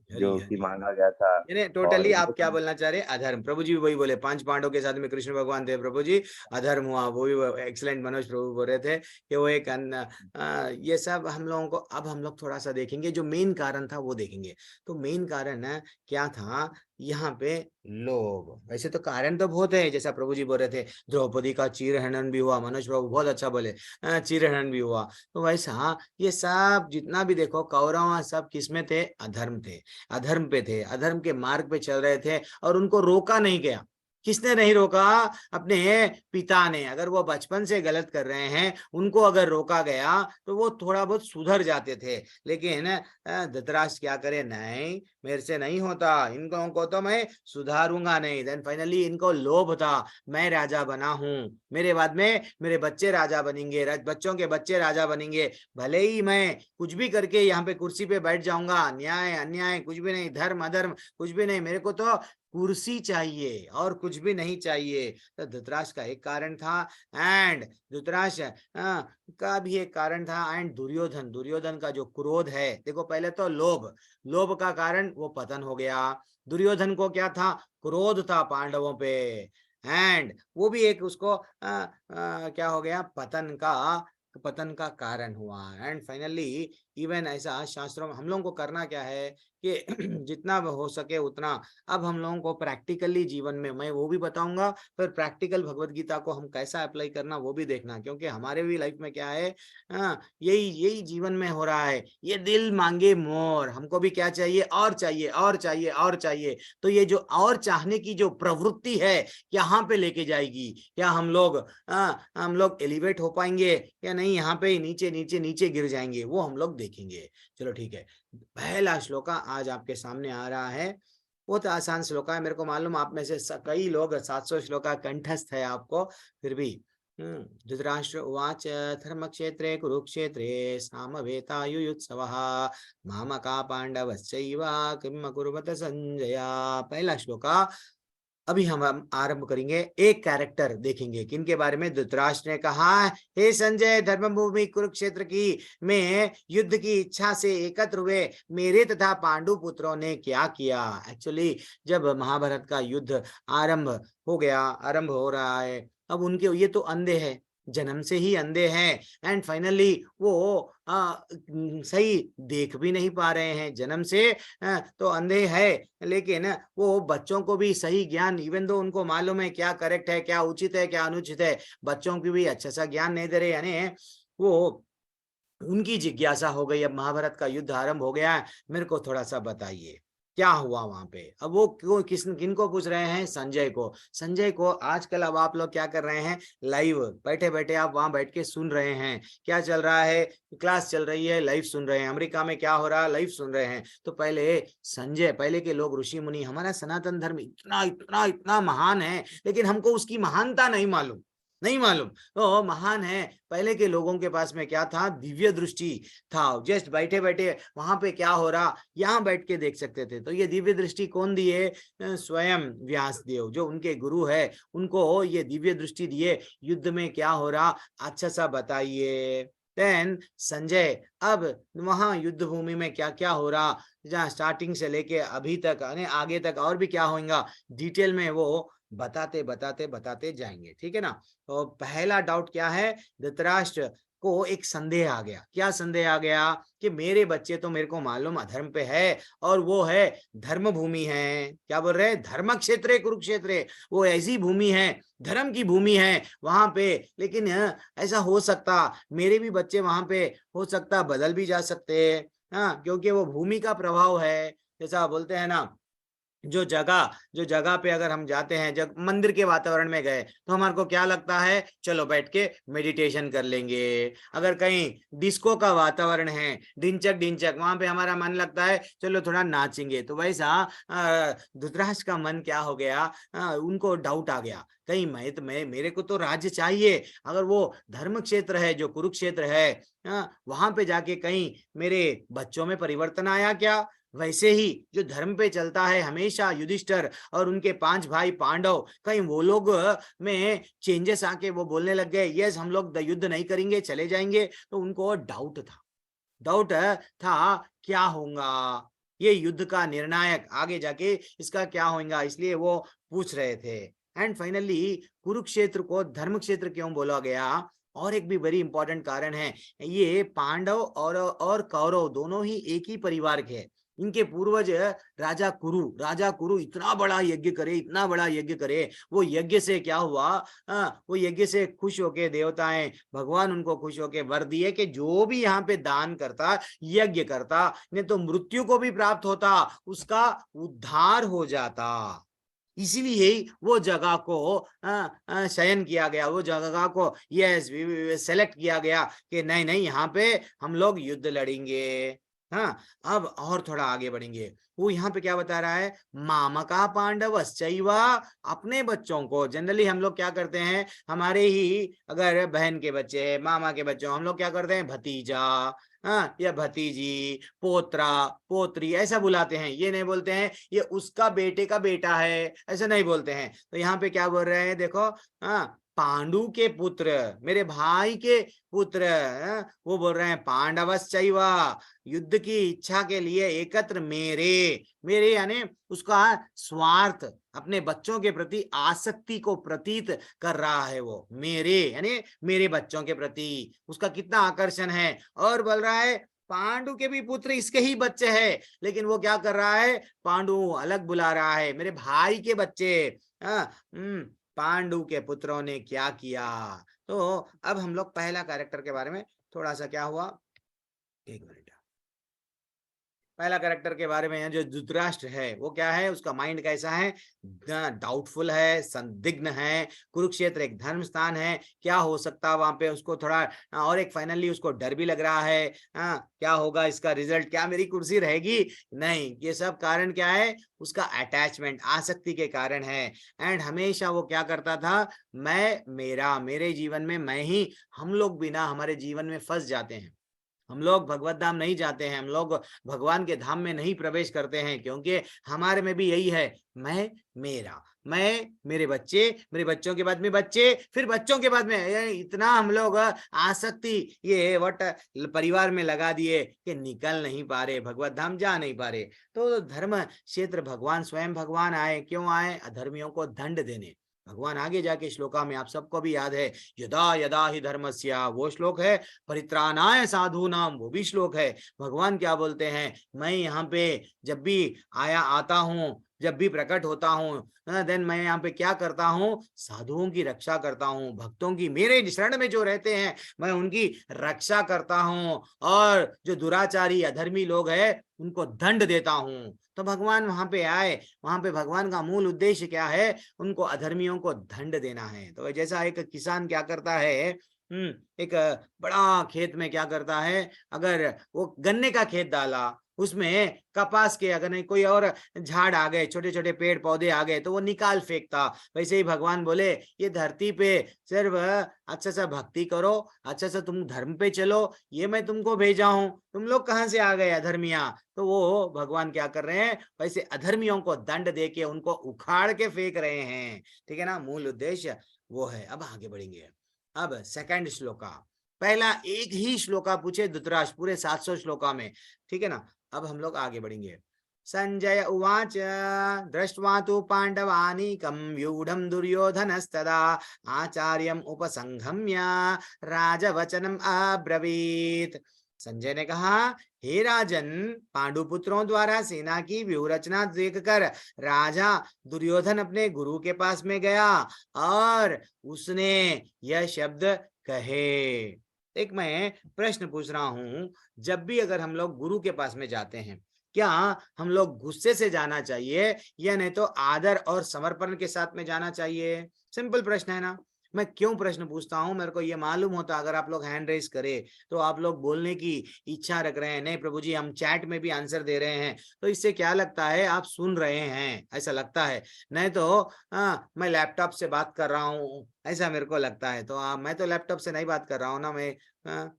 हरी जो कि हरी। मांगा गया था। यानी और टोटली आप वो क्या बोलना चाह रहे हैं? अधर्म। प्रभु जी भी वही बोले, 5 पांडवों के साथ में कृष्ण भगवान थे, प्रभु जी अधर्म हुआ, वो भी एक्सलेंट मनोज प्रभु बोल रहे थे कि वो एक ये सब हम लोगों को, अब हम लोग थोड़ा सा देखेंगे जो मेन कारण था वो देखेंगे। तो मेन कारण क्या था यहाँ पे? लोभ। वैसे तो कारण तो बहुत है, जैसा प्रभु जी बोल रहे थे, द्रौपदी का चीरहरण भी हुआ, मनोज प्रभु बहुत अच्छा बोले, चीरहरण भी हुआ। तो वैसा ये सब जितना भी देखो, कौरव सब किसमें थे? अधर्म थे, अधर्म पे थे, अधर्म के मार्ग पे चल रहे थे, और उनको रोका नहीं गया। किसने नहीं रोका? अपने पिता ने। अगर वो बचपन से गलत कर रहे हैं, उनको अगर रोका गया तो वो थोड़ा बहुत सुधर जाते थे। लेकिन धृतराष्ट्र क्या करे? नहीं, मेरे से नहीं होता, इनको को तो मैं सुधारूंगा नहीं। देन फाइनली इनको लोभ था, मैं राजा बना हूं, मेरे बाद में मेरे बच्चे राजा बनेंगे, बच्चों के बच्चे राजा बनेंगे, भले ही मैं कुछ भी करके यहाँ पे कुर्सी पे बैठ जाऊंगा, न्याय अन्याय कुछ भी नहीं, धर्म अधर्म कुछ भी नहीं, मेरे को तो कुर्सी चाहिए और कुछ भी नहीं चाहिए। तो धृतराष्ट्र का एक कारण था, एंड धृतराष्ट्र का भी एक कारण था, एंड दुर्योधन, दुर्योधन का जो क्रोध है, देखो पहले तो लोभ, लोभ का कारण वो पतन हो गया। दुर्योधन को क्या था? क्रोध था पांडवों पे, एंड वो भी एक उसको क्या हो गया? पतन का कारण हुआ। एंड फाइनली इवन ऐसा शास्त्रों में हम लोगों को करना क्या है कि जितना हो सके उतना, अब हम लोगों को प्रैक्टिकली जीवन में, मैं वो भी बताऊंगा, फिर प्रैक्टिकल भगवत गीता को हम कैसा अप्लाई करना वो भी देखना, क्योंकि हमारे भी लाइफ में क्या है, यही यही जीवन में हो रहा है, ये दिल मांगे मोर, हमको भी क्या चाहिए? और चाहिए, और चाहिए, और चाहिए। तो ये जो और चाहने की जो प्रवृत्ति है, यहाँ पे लेके जाएगी? क्या हम लोग एलिवेट हो पाएंगे या नहीं? यहाँ पे नीचे नीचे नीचे गिर जाएंगे, वो हम लोग देखेंगे। चलो ठीक है, पहला श्लोका आज आपके सामने आ रहा है। बहुत आसान श्लोका है, मेरे को मालूम आप में से कई लोग 700 श्लोका कंठस्थ है आपको, फिर भी धृतराष्ट्र उवाच धर्मक्षेत्रे कुरुक्षेत्रे सामवेतायुयुत्सवः मामका पांडवश्चैव किम अकुर्वत संजय। पहला श्लोका अभी हम आरंभ करेंगे। एक कैरेक्टर देखेंगे, किनके बारे में? धृतराष्ट्र ने कहा, हे संजय, धर्मभूमि कुरुक्षेत्र की में युद्ध की इच्छा से एकत्र हुए मेरे तथा पांडु पुत्रों ने क्या किया। एक्चुअली जब महाभारत का युद्ध आरंभ हो रहा है, अब उनके ये तो अंधे हैं, जन्म से ही अंधे हैं, एंड फाइनली वो सही देख भी नहीं पा रहे हैं, जन्म से तो अंधे हैं, लेकिन वो बच्चों को भी सही ज्ञान, इवन दो उनको मालूम है क्या करेक्ट है, क्या उचित है, क्या अनुचित है, बच्चों की भी अच्छा सा ज्ञान नहीं दे रहे। यानी वो उनकी जिज्ञासा हो गई, अब महाभारत का युद्ध आरंभ हो गया है, मेरे को थोड़ा सा बताइए क्या हुआ वहां पे। अब वो क्यों किनको पूछ रहे हैं? संजय को। संजय को आजकल अब आप लोग क्या कर रहे हैं? लाइव बैठे बैठे आप वहां बैठ के सुन रहे हैं, क्या चल रहा है, क्लास चल रही है, लाइव सुन रहे हैं, अमेरिका में क्या हो रहा है लाइव सुन रहे हैं। तो पहले संजय, पहले के लोग ऋषि मुनि, हमारा सनातन धर्म इतना इतना इतना महान है, लेकिन हमको उसकी महानता नहीं मालूम, तो महान है। पहले के लोगों के पास में क्या था? दिव्य दृष्टि था, जस्ट बैठे बैठे वहां पे क्या हो रहा यहाँ बैठ के देख सकते थे। तो ये दिव्य दृष्टि कौन दिए? स्वयं व्यास देव, जो उनके गुरु है, उनको ये दिव्य दृष्टि दिए, युद्ध में क्या हो रहा अच्छा सा बताइए। देन संजय अब वहां युद्ध भूमि में क्या क्या हो रहा, जहाँ स्टार्टिंग से लेके अभी तक आगे तक और भी क्या होगा, डिटेल में वो बताते बताते बताते जाएंगे, ठीक है ना। तो पहला डाउट क्या है? धृतराष्ट्र को एक संदेह आ गया। क्या संदेह आ गया कि मेरे बच्चे तो मेरे को मालूम अधर्म पे है और वो है धर्म भूमि है, क्या बोल रहे हैं, धर्म क्षेत्र कुरुक्षेत्र, वो ऐसी भूमि है, धर्म की भूमि है वहां पे, लेकिन ऐसा हो सकता मेरे भी बच्चे वहां पे हो सकता बदल भी जा सकते हैं, हाँ, क्योंकि वो भूमि का प्रभाव है। जैसा बोलते हैं ना, जो जगह पे अगर हम जाते हैं, जब मंदिर के वातावरण में गए तो हमारे को क्या लगता है, चलो बैठ के मेडिटेशन कर लेंगे। अगर कहीं डिस्को का वातावरण है, ढिंचक वहां पे हमारा मन लगता है चलो थोड़ा नाचेंगे। तो वैसा धृतराष्ट्र का मन क्या हो गया, उनको डाउट आ गया, कहीं मैं मेरे को तो राज्य चाहिए, अगर वो धर्म क्षेत्र है जो कुरुक्षेत्र है, वहां पे जाके कहीं मेरे बच्चों में परिवर्तन आया क्या। वैसे ही जो धर्म पे चलता है हमेशा, युधिष्ठिर और उनके 5 भाई पांडव, कहीं वो लोग में चेंजेस आके वो बोलने लग गए यस हम लोग युद्ध नहीं करेंगे, चले जाएंगे। तो उनको डाउट था क्या होगा, ये युद्ध का निर्णायक आगे जाके इसका क्या होगा, इसलिए वो पूछ रहे थे। एंड फाइनली कुरुक्षेत्र को धर्म क्षेत्र क्यों बोला गया, और एक भी वेरी इंपॉर्टेंट कारण है, ये पांडव और कौरव दोनों ही एक ही परिवार के हैं। इनके पूर्वज राजा कुरु इतना बड़ा यज्ञ करे, वो यज्ञ से क्या हुआ, वो यज्ञ से खुश होके देवताएं भगवान उनको खुश होके वर दिए कि जो भी यहाँ पे दान करता, यज्ञ करता, नहीं तो मृत्यु को भी प्राप्त होता, उसका उद्धार हो जाता। इसीलिए वो जगह को चयन किया गया, वो जगह को यस सेलेक्ट किया गया कि नहीं यहाँ पे हम लोग युद्ध लड़ेंगे। हाँ, अब और थोड़ा आगे बढ़ेंगे। वो यहाँ पे क्या बता रहा है, मामका पांडवश्चैव, अपने बच्चों को जनरली हम लोग क्या करते हैं, हमारे ही अगर बहन के बच्चे, मामा के बच्चों, हम लोग क्या करते हैं, भतीजा, हाँ, या भतीजी, पोत्रा पोत्री ऐसा बुलाते हैं। ये नहीं बोलते हैं ये उसका बेटे का बेटा है, ऐसा नहीं बोलते हैं। तो यहाँ पे क्या बोल रहे हैं, देखो, हाँ, पांडु के पुत्र, मेरे भाई के पुत्र, वो बोल रहे हैं पांडवश्चैव, युद्ध की इच्छा के लिए एकत्र मेरे यानी उसका स्वार्थ, अपने बच्चों के प्रति आसक्ति को प्रतीत कर रहा है। वो मेरे यानी मेरे बच्चों के प्रति उसका कितना आकर्षण है, और बोल रहा है पांडु के भी पुत्र इसके ही बच्चे हैं, लेकिन वो क्या कर रहा है, पांडु अलग बुला रहा है, मेरे भाई के बच्चे, पांडु के पुत्रों ने क्या किया। तो अब हम लोग पहला कैरेक्टर के बारे में थोड़ा सा क्या हुआ, एक मिनट, पहला कैरेक्टर के बारे में, जो धृतराष्ट्र है वो क्या है, उसका माइंड कैसा है, डाउटफुल है, संदिग्ध है, कुरुक्षेत्र एक धर्म स्थान है, क्या हो सकता वहां पे, उसको थोड़ा, और एक फाइनली उसको डर भी लग रहा है, क्या होगा इसका रिजल्ट, क्या मेरी कुर्सी रहेगी, नहीं, ये सब कारण क्या है, उसका अटैचमेंट, आसक्ति के कारण है। एंड हमेशा वो क्या करता था, मेरे जीवन में मैं ही, हम लोग बिना हमारे जीवन में फंस जाते हैं, हम लोग भगवत धाम नहीं जाते हैं, हम लोग भगवान के धाम में नहीं प्रवेश करते हैं, क्योंकि हमारे में भी यही है, मैं मेरे बच्चे, मेरे बच्चों के बाद में बच्चे, फिर बच्चों के बाद में, इतना हम लोग आसक्ति ये परिवार में लगा दिए कि निकल नहीं पा रहे, भगवत धाम जा नहीं पा रहे। तो धर्म क्षेत्र भगवान स्वयं भगवान आए, क्यों आए, अधर्मियों को दंड देने। भगवान आगे जाके श्लोका में आप सबको भी याद है, यदा यदा ही धर्मस्य, वो श्लोक है, परित्राणाय साधूनाम, वो भी श्लोक है। भगवान क्या बोलते हैं, मैं यहाँ पे जब भी आता हूँ, जब भी प्रकट होता हूँ, देन मैं यहाँ पे क्या करता हूँ, साधुओं की रक्षा करता हूँ, भक्तों की, मेरे शरण में जो रहते हैं मैं उनकी रक्षा करता हूँ, और जो दुराचारी अधर्मी लोग हैं उनको दंड देता हूँ। तो भगवान वहां पे आए, वहां पे भगवान का मूल उद्देश्य क्या है, उनको अधर्मियों को दंड देना है। तो जैसा एक किसान क्या करता है, एक बड़ा खेत में क्या करता है, अगर वो गन्ने का खेत डाला, उसमें कपास के अगर नहीं कोई और झाड़ आ गए, छोटे छोटे पेड़ पौधे आ गए, तो वो निकाल फेंकता। वैसे ही भगवान बोले ये धरती पे सिर्फ अच्छा सा भक्ति करो, अच्छा सा तुम धर्म पे चलो, ये मैं तुमको भेजा हूं, तुम लोग कहाँ से आ गए अधर्मिया। तो वो भगवान क्या कर रहे हैं, वैसे अधर्मियों को दंड दे के उनको उखाड़ के फेंक रहे हैं। ठीक है ना, मूल उद्देश्य वो है। अब आगे बढ़ेंगे। अब सेकंड श्लोका, पहला एक ही श्लोका पूछे धृतराष्ट्र पूरे 700 श्लोका में, ठीक है ना। अब हम लोग आगे बढ़ेंगे। संजय उवाच दृष्ट्वा तु पाण्डवानीकं व्यूढं दुर्योधनस्तदा आचार्यम् उपसंगम्य राजवचनम अब्रवीत। संजय ने कहा, हे राजन, पांडुपुत्रों द्वारा सेना की व्यूहरचना देखकर राजा दुर्योधन अपने गुरु के पास में गया और उसने यह शब्द कहे। एक मैं प्रश्न पूछ रहा हूं, जब भी अगर हम लोग गुरु के पास में जाते हैं, क्या हम लोग गुस्से से जाना चाहिए या नहीं तो आदर और समर्पण के साथ में जाना चाहिए? सिंपल प्रश्न है ना। मैं क्यों प्रश्न पूछता हूं, मेरे को ये मालूम होता अगर आप लोग हैंड रेस करें तो आप लोग बोलने की इच्छा रख रहे हैं, नहीं प्रभु जी हम चैट में भी आंसर दे रहे हैं, तो इससे क्या लगता है आप सुन रहे हैं ऐसा लगता है, नहीं तो मैं लैपटॉप से बात कर रहा हूँ ऐसा मेरे को लगता है। तो मैं तो लैपटॉप से नहीं बात कर रहा हूँ ना, मैं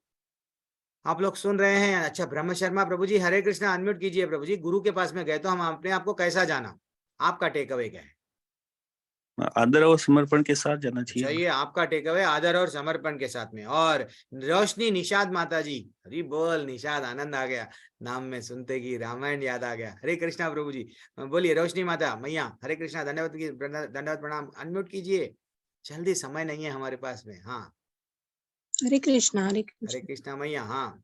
आप लोग सुन रहे हैं। अच्छा ब्रह्म शर्मा प्रभु जी, हरे कृष्णा, अनम्यूट कीजिए प्रभु जी। गुरु के पास में गए तो हम अपने आप को कैसा जाना, आपका टेक अवे क्या है? आदर और समर्पण के साथ जाना चाहिए। चाहिए आपका टेक अवे आदर और समर्पण के साथ में। और रोशनी निषाद माता जी, हरी बोल निषाद, आनंद आ गया नाम में सुनते की, रामायण याद आ गया। हरे कृष्णा प्रभु जी, बोलिए रोशनी माता मैया, हरे कृष्णा, धन्यवाद की धन्यवाद प्रणाम, अनम्यूट कीजिए, जल्दी समय नहीं है हमारे पास में। हाँ हरे कृष्णा हरे कृष्णा मैया। हाँ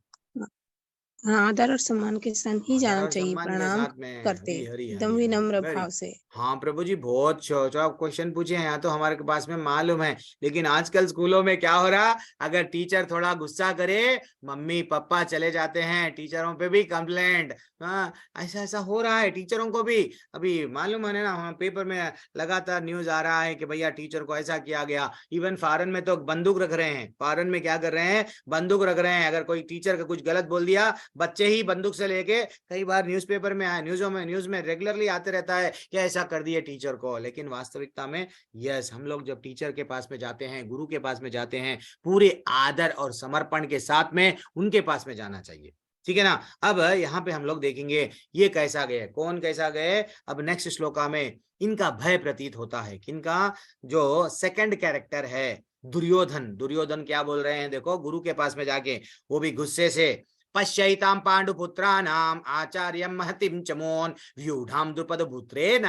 आदर और सम्मान के साथ ही जाना चाहिए, सम्मान के प्रणाम साथ में, करते हरी हरी एकदम हरी विनम्र हरी। भाव से। हाँ प्रभु जी, बहुत आप क्वेश्चन पूछे हैं, यहाँ तो हमारे पास में मालूम है, लेकिन आजकल स्कूलों में क्या हो रहा, अगर टीचर थोड़ा गुस्सा करे, मम्मी पापा चले जाते हैं, टीचरों पे भी कंप्लेंट। हाँ ऐसा ऐसा हो रहा है टीचरों को भी। अभी मालूम है ना, हम पेपर में लगातार न्यूज आ रहा है कि भैया टीचर को ऐसा किया गया। इवन फॉरेन में तो बंदूक रख रहे हैं, फॉरेन में क्या कर रहे हैं, बंदूक रख रहे हैं। अगर कोई टीचर का कुछ गलत बोल दिया, बच्चे ही बंदूक से लेके, कई बार न्यूज़पेपर में आया, न्यूज में रेगुलरली आते रहता है कि ऐसा कर दिए टीचर को। लेकिन वास्तविकता में यस, हम लोग जब टीचर के पास में जाते हैं, गुरु के पास में जाते हैं, पूरे आदर और समर्पण के साथ में उनके पास में जाना चाहिए, ठीक है ना। अब यहाँ पे हम लोग देखेंगे ये कैसा गए, कौन कैसा गए। अब नेक्स्ट श्लोका में इनका भय प्रतीत होता है, किनका, जो सेकंड कैरेक्टर है दुर्योधन। दुर्योधन क्या बोल रहे हैं देखो, गुरु के पास में जाके, वो भी गुस्से से, पश्यैतां पांडुपुत्राणाम आचार्यं महतिं चमोन व्यूढ़ाम द्रुपद पुत्रेण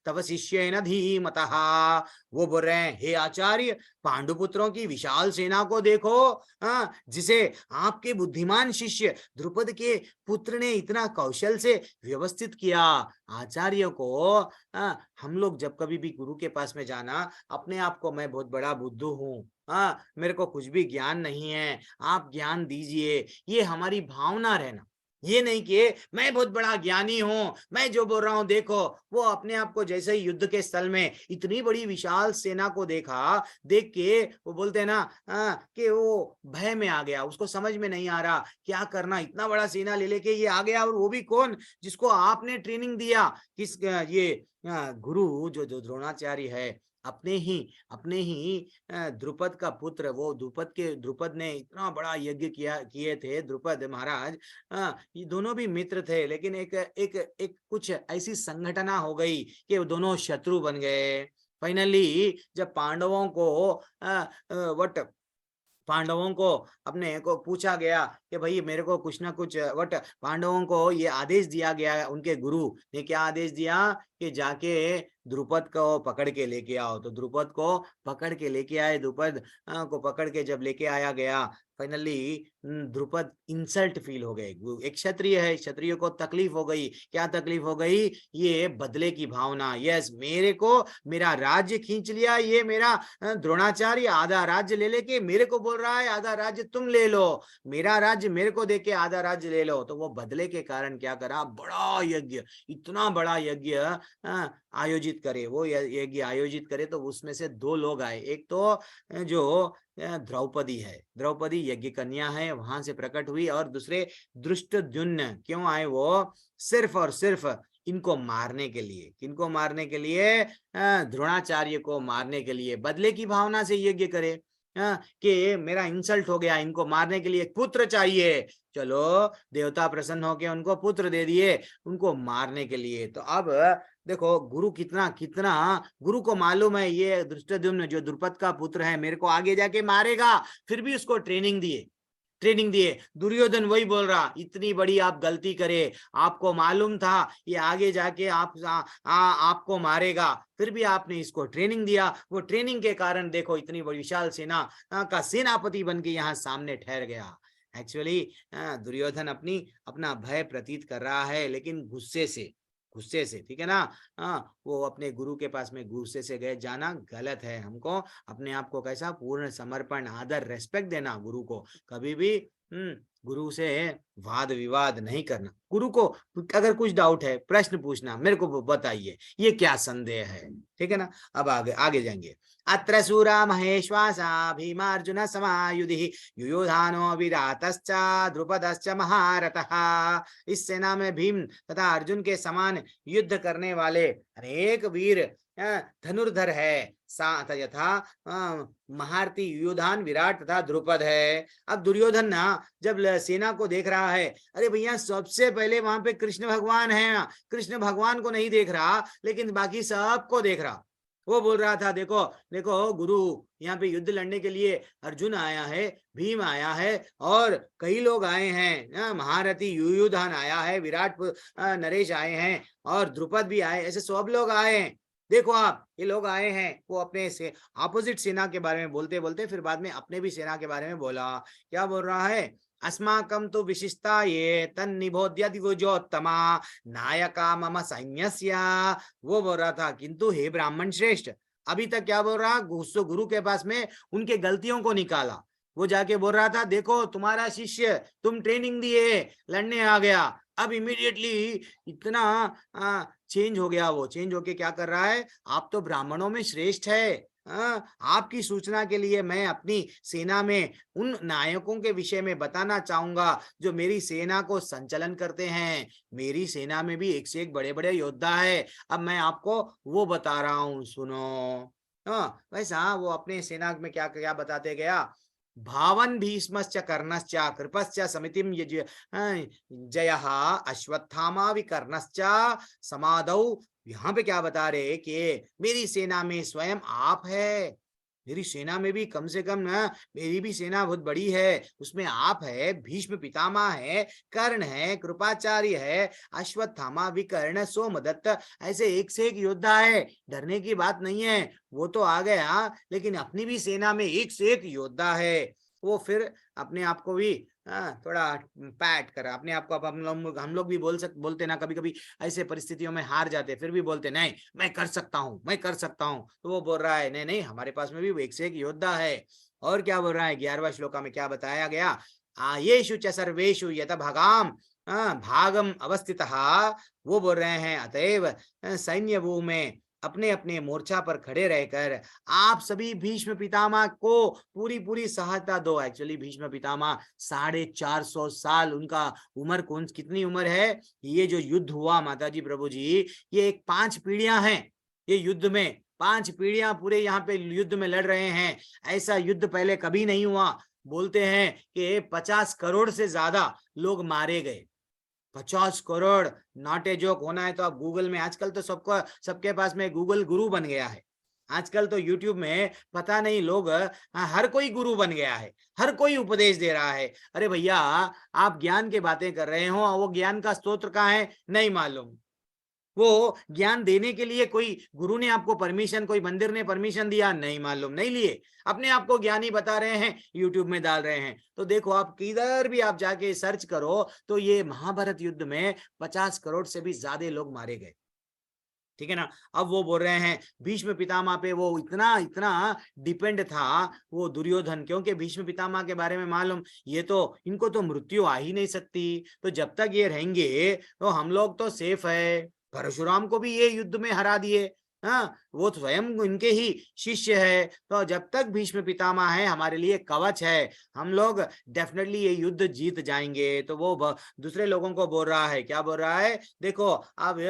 तव शिष्येन धीमतः। वो बोल रहे हैं, हे आचार्य, पांडुपुत्रों की विशाल सेना को देखो, जिसे आपके बुद्धिमान शिष्य द्रुपद के पुत्र ने इतना कौशल से व्यवस्थित किया। आचार्य को हम लोग जब कभी भी गुरु के पास में जाना, अपने आप को मैं बहुत बड़ा बुद्धू हूँ, मेरे को कुछ भी ज्ञान नहीं है, आप ज्ञान दीजिए, ये हमारी भावना रहना। ये नहीं कि मैं बहुत बड़ा ज्ञानी हूं, मैं जो बोल रहा हूं देखो। वो अपने आप को जैसे ही युद्ध के स्थल में इतनी बड़ी विशाल सेना को देखा, देख के वो बोलते हैं ना कि वो भय में आ गया, उसको समझ में नहीं आ रहा क्या करना, इतना बड़ा सेना ले लेके ये आ गया, और वो भी कौन, जिसको आपने ट्रेनिंग दिया, किस ये गुरु जो द्रोणाचार्य है, अपने ही द्रुपद का पुत्र। वो द्रुपद ने इतना बड़ा यज्ञ किए थे, द्रुपद महाराज, ये दोनों भी मित्र थे, लेकिन एक कुछ ऐसी संघटना हो गई कि वो दोनों शत्रु बन गए। फाइनली जब पांडवों को अपने को पूछा गया कि भाई मेरे को कुछ ना कुछ, पांडवों को ये आदेश दिया गया, उनके गुरु ने क्या आदेश दिया कि जाके द्रुपद को पकड़ के लेके आओ। तो द्रुपद को पकड़ के लेके आए, द्रुपद को पकड़ के जब लेके आया गया, फाइनली द्रुपद इंसल्ट फील हो गए। एक क्षत्रिय है, क्षत्रिय को तकलीफ हो गई। क्या तकलीफ हो गई? ये बदले की भावना। यस, मेरे को मेरा राज्य खींच लिया, ये मेरा द्रोणाचार्य आधा राज्य ले लेके मेरे को बोल रहा है आधा राज्य तुम ले लो, मेरा राज्य मेरे को देके आधा राज्य ले लो। तो वो बदले के कारण क्या करा, बड़ा यज्ञ, इतना बड़ा यज्ञ आयोजित करे। वो यज्ञ आयोजित करे तो उसमें से दो लोग आए, एक तो जो द्रौपदी है, द्रौपदी यज्ञ कन्या है, वहां से प्रकट हुई, और दूसरे दृष्टद्युम्न। क्यों आए वो? सिर्फ और सिर्फ इनको मारने के लिए। किनको मारने के लिए? द्रोणाचार्य को मारने के लिए। बदले की भावना से यज्ञ करे कि मेरा इंसल्ट हो गया, इनको मारने के लिए एक पुत्र चाहिए। चलो देवता प्रसन्न होके उनको पुत्र दे दिए, उनको मारने के लिए। तो अब देखो गुरु कितना गुरु को मालूम है ये दृष्टद्युम्न जो द्रुपद का पुत्र है मेरे को आगे जाके मारेगा, फिर भी उसको ट्रेनिंग दिए। ट्रेनिंग दिए। दुर्योधन वही बोल रहा, इतनी बड़ी आप गलती करे, आपको मालूम था ये आगे जाके आपको मारेगा, फिर भी आपने इसको ट्रेनिंग दिया। वो ट्रेनिंग के कारण देखो इतनी बड़ी विशाल सेना का सेनापति बन के यहाँ सामने ठहर गया। एक्चुअली दुर्योधन अपना भय प्रतीत कर रहा है, लेकिन गुस्से से, ठीक है ना। वो अपने गुरु के पास में गुस्से से गए, जाना गलत है। हमको अपने आप को कैसा पूर्ण समर्पण, आदर, रेस्पेक्ट देना गुरु को, कभी भी गुरु से वाद विवाद नहीं करना। गुरु को अगर कुछ डाउट है, प्रश्न पूछना, मेरे को बताइए ये क्या संदेह है, ठीक है ना। अब आगे जाएंगे। अत्र शूरा महेश्वासा भीमार्जुन समायुधि युयोधानो विरातश्च द्रुपदश्च महारथः। इस सेना में भीम तथा अर्जुन के समान युद्ध करने वाले अनेक वीर धनुर्धर है, साथ यथा महारथी युयोधान, विराट तथा द्रुपद है। अब दुर्योधन ना जब सेना को देख रहा है, अरे भैया सबसे पहले वहां पे कृष्ण भगवान है, कृष्ण भगवान को नहीं देख रहा लेकिन बाकी सबको देख रहा। वो बोल रहा था, देखो देखो गुरु, यहाँ पे युद्ध लड़ने के लिए अर्जुन आया है, भीम आया है और कई लोग आए हैं, महारथी युयोधान आया है, विराट नरेश आए हैं और द्रुपद भी आए, ऐसे सब लोग आए हैं। देखो आप, ये लोग आए हैं। वो अपने से ऑपोजिट सेना के बारे में बोलते बोलते फिर बाद में अपने भी सेना के बारे में बोला। क्या बोल रहा है? अस्माकं तो विशिष्टा ये तन्निबोध्य दिवोजोत्तमा नायका मम सैन्यस्य। वो बोल रहा था, किंतु हे ब्राह्मण श्रेष्ठ, अभी तक क्या बोल रहा, गुरु के पास में उनके गलतियों को निकाला। वो जाके बोल रहा था, देखो तुम्हारा शिष्य, तुम ट्रेनिंग दिए, लड़ने आ गया, अब इमीडिएटली इतना चेंज हो गया। वो चेंज होके क्या कर रहा है, आप तो ब्राह्मणों में श्रेष्ठ है। आपकी सूचना के लिए मैं अपनी सेना में उन नायकों के विषय में बताना चाहूंगा जो मेरी सेना को संचालन करते हैं। मेरी सेना में भी एक से एक बड़े बड़े योद्धा है। अब मैं आपको वो बता रहा हूँ, सुनो। वैसा वो अपने सेना में क्या क्या बताते गया। भावन भीष्मश्च कर्णश्च कृपश्च समितिं जयः अश्वत्थामा विकर्णश्च समादौ। यहाँ पे क्या बता रहे कि मेरी सेना में स्वयं आप है। मेरी सेना में भी कम से कम ना, मेरी भी सेना बहुत बड़ी है, उसमें आप है, भीष्म पितामह है, कर्ण है, कृपाचार्य है, अश्वत्थामा विकर्ण सोमदत्त, ऐसे एक से एक योद्धा है। डरने की बात नहीं है। वो तो आ गया, लेकिन अपनी भी सेना में एक से एक योद्धा है। वो फिर अपने आप को भी थोड़ा पैट करा अपने आप को। अब हम लोग भी बोलते ना, कभी कभी ऐसे परिस्थितियों में हार जाते, फिर भी बोलते नहीं मैं कर सकता हूँ, मैं कर सकता हूँ। तो वो बोल रहा है, नहीं नहीं, हमारे पास में भी एक से एक योद्धा है। और क्या बोल रहा है, 11वां श्लोका में क्या बताया गया, आयेषु च सर्वेषु यत भागाम भागम अवस्थितः। वो बोल रहे हैं, अतएव सैन्य वो में अपने अपने मोर्चा पर खड़े रहकर आप सभी भीष्म पितामह को पूरी पूरी सहायता दो। एक्चुअली भीष्म पितामह 450 साल उनका उम्र, कितनी उम्र है। ये जो युद्ध हुआ माता जी प्रभु जी, ये एक 5 पीढ़ियां हैं। ये युद्ध में 5 पीढ़ियां पूरे यहाँ पे युद्ध में लड़ रहे हैं। ऐसा युद्ध पहले कभी नहीं हुआ। बोलते हैं कि 50 करोड़ से ज्यादा लोग मारे गए। 50 करोड़, नॉट ए जोक। होना है तो आप गूगल में, आजकल तो सबके पास में गूगल गुरु बन गया है। आजकल तो यूट्यूब में पता नहीं लोग, हर कोई गुरु बन गया है, हर कोई उपदेश दे रहा है। अरे भैया, आप ज्ञान की बातें कर रहे हो, वो ज्ञान का स्रोत कहाँ है नहीं मालूम। वो ज्ञान देने के लिए कोई गुरु ने आपको परमिशन, कोई मंदिर ने परमिशन दिया नहीं मालूम, नहीं लिए, अपने आप को ज्ञानी बता रहे हैं, यूट्यूब में डाल रहे हैं। तो देखो आप किधर भी आप जाके सर्च करो तो ये महाभारत युद्ध में 50 करोड़ से भी ज्यादा लोग मारे गए, ठीक है ना। अब वो बोल रहे हैं भीष्म पितामह पे वो इतना डिपेंड था वो दुर्योधन, क्योंकि भीष्म पितामह के बारे में मालूम, ये तो इनको तो मृत्यु आ ही नहीं सकती। तो जब तक ये रहेंगे तो हम लोग तो सेफ है। परशुराम को भी ये युद्ध में हरा दिए, वो स्वयं इनके ही शिष्य है। तो जब तक भीष्म पितामह है हमारे लिए कवच है, हम लोग डेफिनेटली ये युद्ध जीत जाएंगे। तो वो दूसरे लोगों को बोल रहा है, क्या बोल रहा है, देखो अब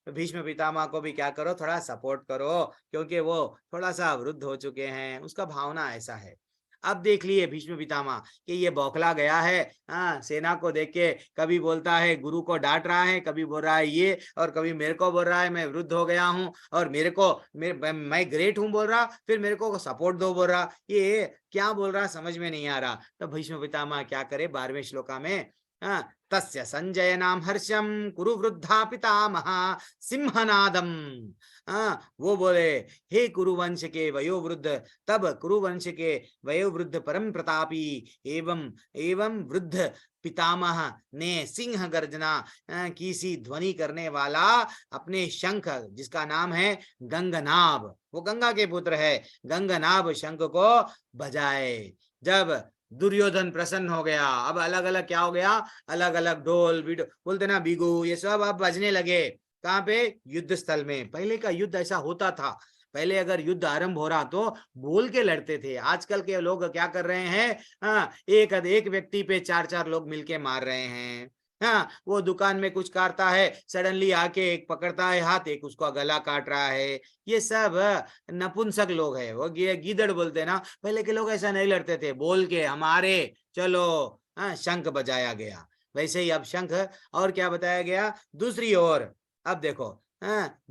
भीष्म पितामह को भी क्या करो, थोड़ा सपोर्ट करो, क्योंकि वो थोड़ा सा वृद्ध हो चुके हैं। उसका भावना ऐसा है। अब देख लिए भीष्म पितामह कि ये बौखला गया है। हाँ, सेना को देख के कभी बोलता है गुरु को डांट रहा है, कभी बोल रहा है ये, और कभी मेरे को बोल रहा है मैं वृद्ध हो गया हूँ, और मैं ग्रेट हूँ बोल रहा, फिर मेरे को सपोर्ट दो बोल रहा। ये क्या बोल रहा समझ में नहीं आ रहा। तो भीष्म पितामह क्या करे 12वें श्लोका में, तस्य संजय नाम हर्षम कुरु वृद्धा पितामह सिंहनादम। वो बोले हे कुरुवंश के वयोवृद्ध, तब कुरुवंश के वयोवृद्ध परम प्रतापी एवं वृद्ध पितामह ने सिंह गर्जना की सी ध्वनि करने वाला अपने शंख, जिसका नाम है गंगनाभ, वो गंगा के पुत्र है, गंगनाभ शंख को बजाए। जब दुर्योधन प्रसन्न हो गया, अब अलग अलग क्या हो गया, अलग अलग ढोल बोलते ना बिगु, ये सब अब बजने लगे। कहाँ पे? युद्ध स्थल में। पहले का युद्ध ऐसा होता था, पहले अगर युद्ध आरंभ हो रहा तो बोल के लड़ते थे। आजकल के लोग क्या कर रहे हैं, एक व्यक्ति पे 4-4 लोग मिलके मार रहे हैं। हाँ, वो दुकान में कुछ काटता है, सडनली आके एक पकड़ता है हाथ, एक उसका गला काट रहा है। ये सब नपुंसक लोग है, वो गीदड़ बोलते ना। पहले के लोग ऐसा नहीं लड़ते थे, बोल के हमारे चलो शंख बजाया गया। वैसे ही अब शंख, और क्या बताया गया दूसरी ओर। अब देखो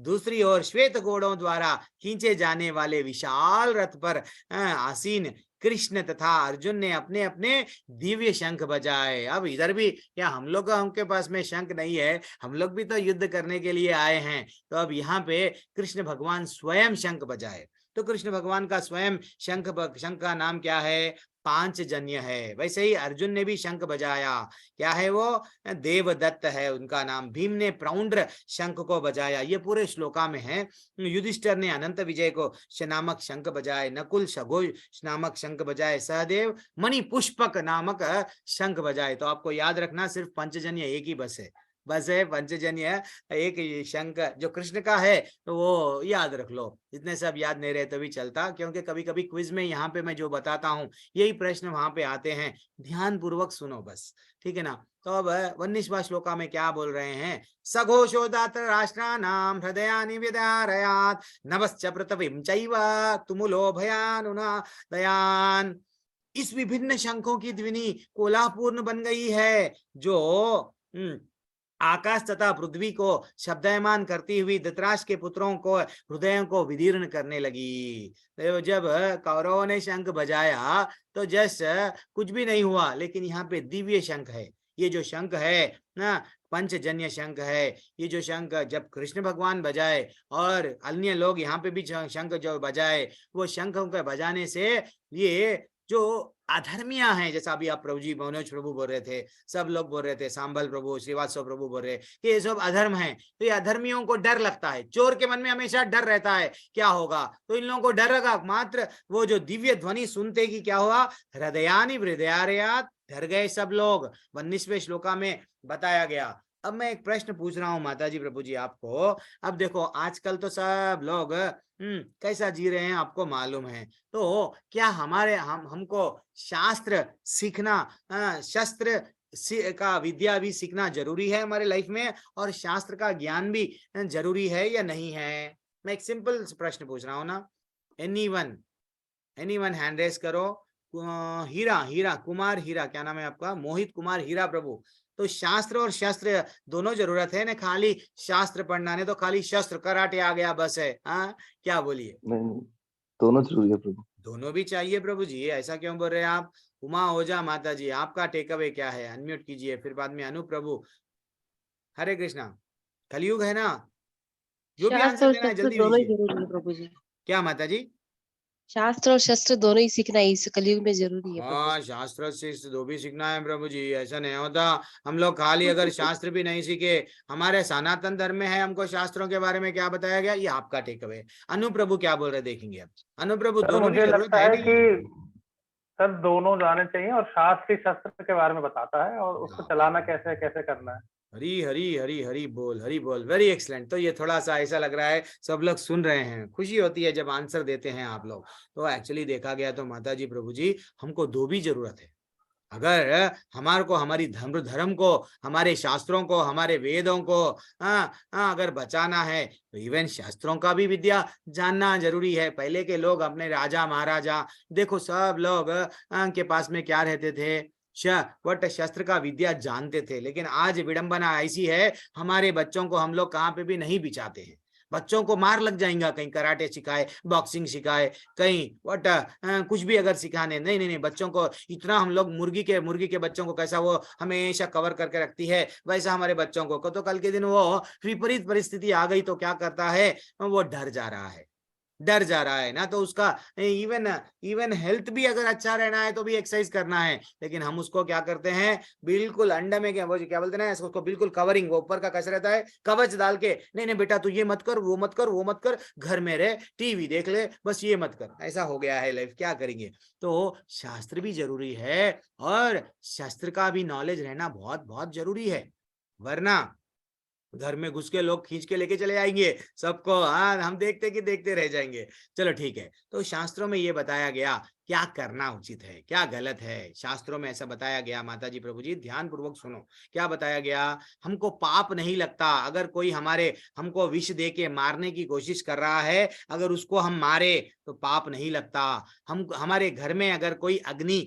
दूसरी ओर श्वेत घोड़ों द्वारा खींचे जाने वाले विशाल रथ पर आसीन कृष्ण तथा अर्जुन ने अपने अपने दिव्य शंख बजाए। अब इधर भी क्या हम लोग उनके पास में शंख नहीं है, हम लोग भी तो युद्ध करने के लिए आए हैं। तो अब यहाँ पे कृष्ण भगवान स्वयं शंख बजाए। तो कृष्ण भगवान का स्वयं शंख का नाम क्या है? पांचजन्य है। वैसे ही अर्जुन ने भी शंख बजाया, क्या है वो? देवदत्त है उनका नाम। भीम ने प्रौंड्र शंख को बजाया, ये पूरे श्लोका में है। युधिष्ठिर ने अनंत विजय को नामक शंख बजाए, नकुल शघोष नामक शंख बजाए, सहदेव मणि पुष्पक नामक शंख बजाए। तो आपको याद रखना सिर्फ पंचजन्य एक ही बस है पंचजन्य एक शंख जो कृष्ण का है, तो वो याद रख लो। इतने सब याद नहीं रहे तो भी चलता, क्योंकि कभी कभी क्विज में यहाँ पे मैं जो बताता हूँ यही प्रश्न वहां पे आते हैं, ध्यान पूर्वक सुनो बस, ठीक है ना। तो अब 19वां श्लोका में क्या बोल रहे हैं? सघोषो दात्र राष्ट्राणाम हृदयानि विदारयात् नभश्च पृथ्वीं चैव तुमुलो भयानुना दयान। इस विभिन्न शंखों की ध्वनि कोलापूर्ण बन गई है, जो आकाश तथा पृथ्वी को शब्दायमान करती हुई धृतराष्ट्र के पुत्रों को हृदयों को विदीर्ण करने लगी। तो जब कौरवों ने शंख बजाया तो जैसे कुछ भी नहीं हुआ, लेकिन यहाँ पे दिव्य शंख है। ये जो शंख है ना, पंचजन्य शंख है। ये जो शंख जब कृष्ण भगवान बजाए और अन्य लोग यहाँ पे भी शंख जो बजाए, वो शंखों के बजाने से ये जो अधर्मियां हैं, जैसा अभी आप प्रभु जी मनोज प्रभु बोल रहे थे, सब लोग बोल रहे थे, सांबल प्रभु श्रीवास्तव प्रभु बोल रहे कि ये सब अधर्म है। तो ये अधर्मियों को डर लगता है, चोर के मन में हमेशा डर रहता है क्या होगा, तो इन लोगों को डर लगा। मात्र वो जो दिव्य ध्वनि सुनते कि क्या हुआ, हृदयानि विदारयात्, डर गए सब लोग। 19वें श्लोका में बताया गया। अब मैं एक प्रश्न पूछ रहा हूँ माता जी प्रभु जी आपको। अब देखो आजकल तो सब लोग कैसा जी रहे हैं आपको मालूम है। तो क्या हमको शास्त्र सीखना, शस्त्र का विद्या भी सीखना जरूरी है हमारे लाइफ में, और शास्त्र का ज्ञान भी जरूरी है या नहीं है? मैं एक सिंपल प्रश्न पूछ रहा हूँ ना। एनीवन हैंड रेस करो। हीरा कुमार हीरा, क्या नाम है आपका? मोहित कुमार हीरा प्रभु। तो शास्त्र और शस्त्र दोनों जरूरत है ना? खाली शास्त्र पढ़ना ने तो खाली शस्त्र कराटे आ गया बस है। हाँ, क्या बोलिए? नहीं, दोनों जरूरी है प्रभु। दोनों भी चाहिए प्रभु जी, ऐसा क्यों बोल रहे हैं आप? उमा ओझा माता जी, आपका टेक अवे क्या है? अनम्यूट कीजिए, फिर बाद में अनु प्रभु। हरे कृष्णा, कलयुग है ना, जो भी आंसर देना है जल्दी दीजिए। प्रभु जी, क्या माता जी? शास्त्र और शस्त्र दोनों ही सीखना इस कलयुग में जरूरी है। हाँ, शास्त्र से दो भी सीखना है प्रभु जी, ऐसा नहीं होता। हम लोग खाली अगर शास्त्र भी नहीं सीखे, हमारे सनातन धर्म में है, हमको शास्त्रों के बारे में क्या बताया गया, ये आपका टेक अवे। अनु प्रभु क्या बोल रहे देखेंगे अब। अनु प्रभु, दोनों मुझे लगता है कि सर दोनों जाने चाहिए, और शास्त्र शस्त्र के बारे में बताता है और उसको चलाना कैसे कैसे करना है। हरी हरी हरी हरी बोल, हरी बोल, वेरी एक्सलेंट। तो ये थोड़ा सा ऐसा लग रहा है सब लोग सुन रहे हैं, खुशी होती है जब आंसर देते हैं आप लोग। तो एक्चुअली देखा गया तो माता जी प्रभु जी, हमको दो भी जरूरत है। अगर हमारे को हमारी धर्म को, हमारे शास्त्रों को, हमारे वेदों को अगर बचाना है तो इवन शास्त्रों का भी विद्या जानना जरूरी है। पहले के लोग अपने राजा महाराजा देखो सब लोग के पास में क्या रहते थे, वट शस्त्र का विद्या जानते थे। लेकिन आज विडंबना ऐसी है, हमारे बच्चों को हम लोग कहाँ पे भी नहीं बिचाते हैं। बच्चों को मार लग जाएगा, कहीं कराटे सिखाए, बॉक्सिंग सिखाए, कहीं वट कुछ भी अगर सिखाने, नहीं नहीं नहीं, बच्चों को इतना हम लोग मुर्गी के बच्चों को कैसा वो हमेशा कवर करके रखती है, वैसा हमारे बच्चों को तो कल के दिन वो विपरीत परिस्थिति आ गई तो क्या करता है, वो डर जा रहा है ना। तो उसका इवन हेल्थ भी अगर अच्छा रहना है तो भी एक्सरसाइज करना है। लेकिन हम उसको क्या करते हैं, बिल्कुल अंडा में क्या बोलते हैं ना, उसको बिल्कुल कवरिंग, वो ऊपर का कैसा रहता है, कवच डाल के, नहीं नहीं बेटा तू ये मत कर, वो मत कर, वो मत कर, घर में रह, टीवी देख ले, बस ये मत कर। ऐसा हो गया है लाइफ, क्या करेंगे। तो शास्त्र भी जरूरी है और शास्त्र का भी नॉलेज रहना बहुत बहुत जरूरी है, वरना घर में घुस के लोग खींच के लेके चले आएंगे सबको, हम देखते रह जाएंगे। चलो ठीक है, तो शास्त्रों में ये बताया गया क्या करना उचित है, क्या गलत है। शास्त्रों में ऐसा बताया गया, माता जी प्रभु जी ध्यान पूर्वक सुनो, क्या बताया गया। हमको पाप नहीं लगता अगर कोई हमको विष दे के मारने की कोशिश कर रहा है, अगर उसको हम मारे तो पाप नहीं लगता। हमारे घर में अगर कोई अग्नि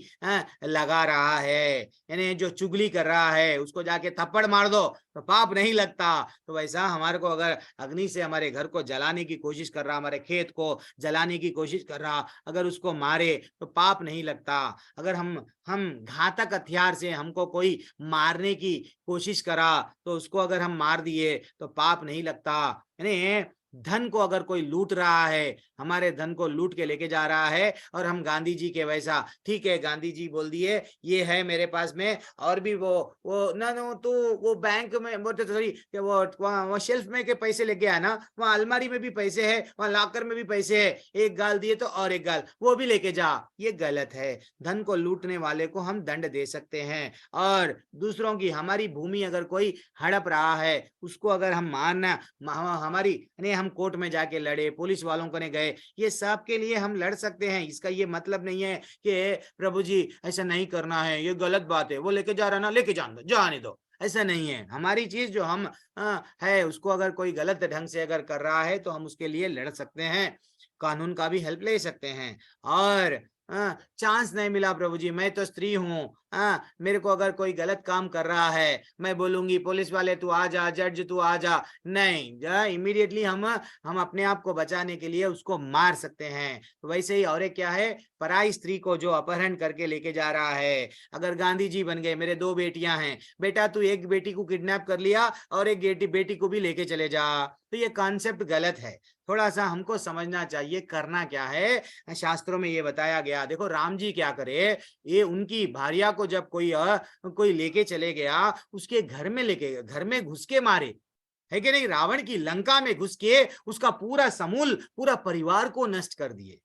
लगा रहा है, यानी जो चुगली कर रहा है, उसको जाके थप्पड़ मार दो तो पाप नहीं लगता। तो वैसा हमारे को अगर अग्नि से हमारे घर को जलाने की कोशिश कर रहा, हमारे खेत को जलाने की कोशिश कर रहा, अगर उसको मारे तो पाप नहीं लगता। अगर हम घातक हथियार से हमको कोई मारने की कोशिश करा तो उसको अगर हम मार दिए तो पाप नहीं लगता। यानी धन को अगर कोई लूट रहा है, हमारे धन को लूट के लेके जा रहा है, और हम गांधी जी के वैसा, ठीक है गांधी जी बोल दिए ये है मेरे पास में, और भी वो ना तो वो बैंक में वो शेल्फ में के पैसे लेके आया ना, वहाँ अलमारी में भी पैसे है, वहाँ लॉकर में भी पैसे है, एक गाल दिए तो और एक गाल वो भी लेके जा, ये गलत है। धन को लूटने वाले को हम दंड दे सकते हैं, और दूसरों की हमारी भूमि अगर कोई हड़प रहा है उसको अगर हम मारना, हमारी हम कोर्ट में जाके लड़े, पुलिस वालों को ने गए, ये सब के लिए हम लड़ सकते हैं। इसका ये मतलब नहीं है कि प्रभु जी ऐसा नहीं करना है, ये गलत बात है, वो लेके जा रहा ना, लेके जाने दो, ऐसा नहीं है। हमारी चीज जो हम है उसको अगर कोई गलत ढंग से अगर कर रहा है तो हम उसके लिए लड़ सकते हैं, कानून का भी हेल्प ले सकते हैं। और चांस नहीं मिला प्रभु जी, मैं तो स्त्री हूँ, मेरे को अगर कोई गलत काम कर रहा है मैं बोलूंगी पुलिस वाले तू आ जा, जज तू आ जा, नहीं, इमीडिएटली हम अपने आप को बचाने के लिए उसको मार सकते हैं। तो वैसे ही और एक क्या है, पराई स्त्री को जो अपहरण करके लेके जा रहा है, अगर गांधी जी बन गए, मेरे 2 बेटियां हैं, बेटा तू एक बेटी को किडनैप कर लिया और एक बेटी को भी लेके चले जा, तो ये कॉन्सेप्ट गलत है। थोड़ा सा हमको समझना चाहिए करना क्या है। शास्त्रों में ये बताया गया, देखो राम जी क्या करे, ये उनकी भार्या को जब कोई लेके चले गया, उसके घर में घुस के मारे, है कि नहीं, रावण की लंका में घुस के उसका पूरा समूल पूरा परिवार को नष्ट कर दिए।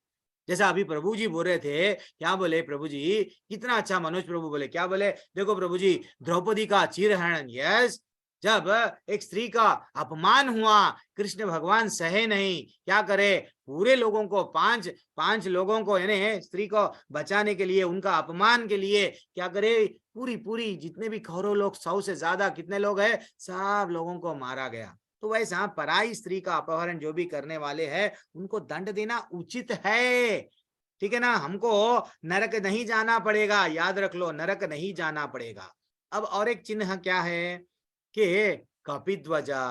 जैसा अभी प्रभु जी बोल रहे थे, क्या बोले प्रभु जी, कितना अच्छा मनोज प्रभु बोले, क्या बोले, देखो प्रभु जी द्रौपदी का चीरहरण, यस, जब एक स्त्री का अपमान हुआ, कृष्ण भगवान सहे नहीं, क्या करे, पूरे लोगों को पांच लोगों को, यानी स्त्री को बचाने के लिए, उनका अपमान के लिए क्या करे, पूरी जितने भी कौरव लोग, 100 से ज्यादा कितने लोग हैं, सब लोगों को मारा गया। तो वैसा पराई स्त्री का अपहरण जो भी करने वाले हैं उनको दंड देना उचित है, ठीक है ना। हमको नरक नहीं जाना पड़ेगा, याद रख लो, नरक नहीं जाना पड़ेगा। अब और एक चिन्ह क्या है कि कपिध्वजा,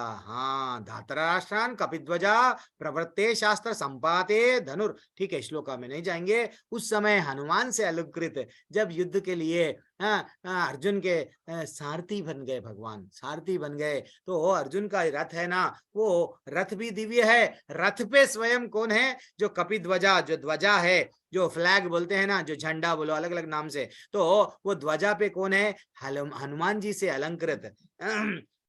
धातराष्ट्रान कपिध्वजा प्रवृत्ते शास्त्र संपाते धनुर, ठीक है, श्लोका में नहीं जाएंगे। उस समय हनुमान से अलंकृत जब युद्ध के लिए अर्जुन के सारथी बन गए, भगवान सारथी बन गए, तो अर्जुन का रथ है ना, वो रथ भी दिव्य है। रथ पे स्वयं कौन है, जो कपिध्वजा, जो ध्वजा है, जो फ्लैग बोलते हैं ना, जो झंडा बोलो अलग अलग नाम से, तो वो ध्वजा पे कौन है, हनुमान जी से अलंकृत।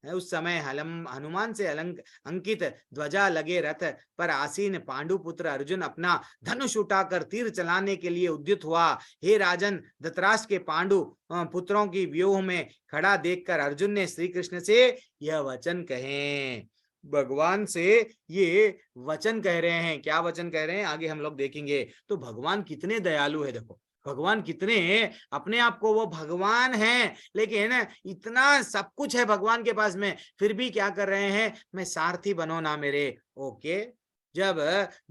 उस समय हनुमान से अंकित ध्वजा लगे रथ पर आसीन पांडुपुत्र अर्जुन अपना धनुष उठाकर तीर चलाने के लिए उद्युत हुआ। हे राजन, धृतराष्ट्र के पांडु पुत्रों की व्यूह में खड़ा देखकर अर्जुन ने श्री कृष्ण से यह वचन कहे। भगवान से ये वचन कह रहे हैं, क्या वचन कह रहे हैं आगे हम लोग देखेंगे। तो भगवान कितने दयालु है, देखो भगवान कितने अपने आप को वो भगवान हैं, लेकिन इतना सब कुछ है भगवान के पास में, फिर भी क्या कर रहे हैं, मैं सारथी बनो ना मेरे। ओके, जब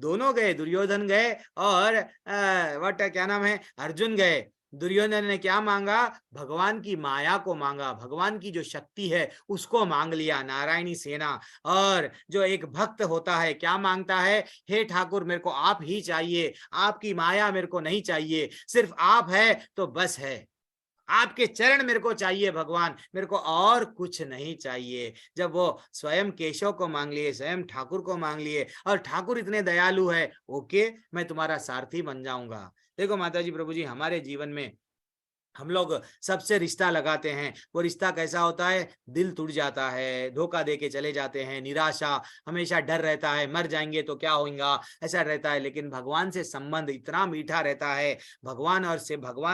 दोनों गए, दुर्योधन गए और क्या नाम है, अर्जुन गए, दुर्योधन ने क्या मांगा, भगवान की माया को मांगा, भगवान की जो शक्ति है उसको मांग लिया, नारायणी सेना। और जो एक भक्त होता है क्या मांगता है, हे ठाकुर मेरे को आप ही चाहिए, आपकी माया मेरे को नहीं चाहिए, सिर्फ आप है तो बस है, आपके चरण मेरे को चाहिए भगवान, मेरे को और कुछ नहीं चाहिए। जब वो स्वयं केशव को मांग लिए, स्वयं ठाकुर को मांग लिए, और ठाकुर इतने दयालु है, ओके मैं तुम्हारा सारथी बन जाऊंगा। देखो माताजी प्रभु जी, हमारे जीवन में हम लोग सबसे रिश्ता लगाते हैं, वो रिश्ता कैसा होता है, दिल टूट जाता है, धोखा दे के चले जाते हैं, निराशा, हमेशा डर रहता है, मर जाएंगे तो क्या होगा, ऐसा रहता है। लेकिन भगवान से संबंध इतना मीठा रहता है, भगवान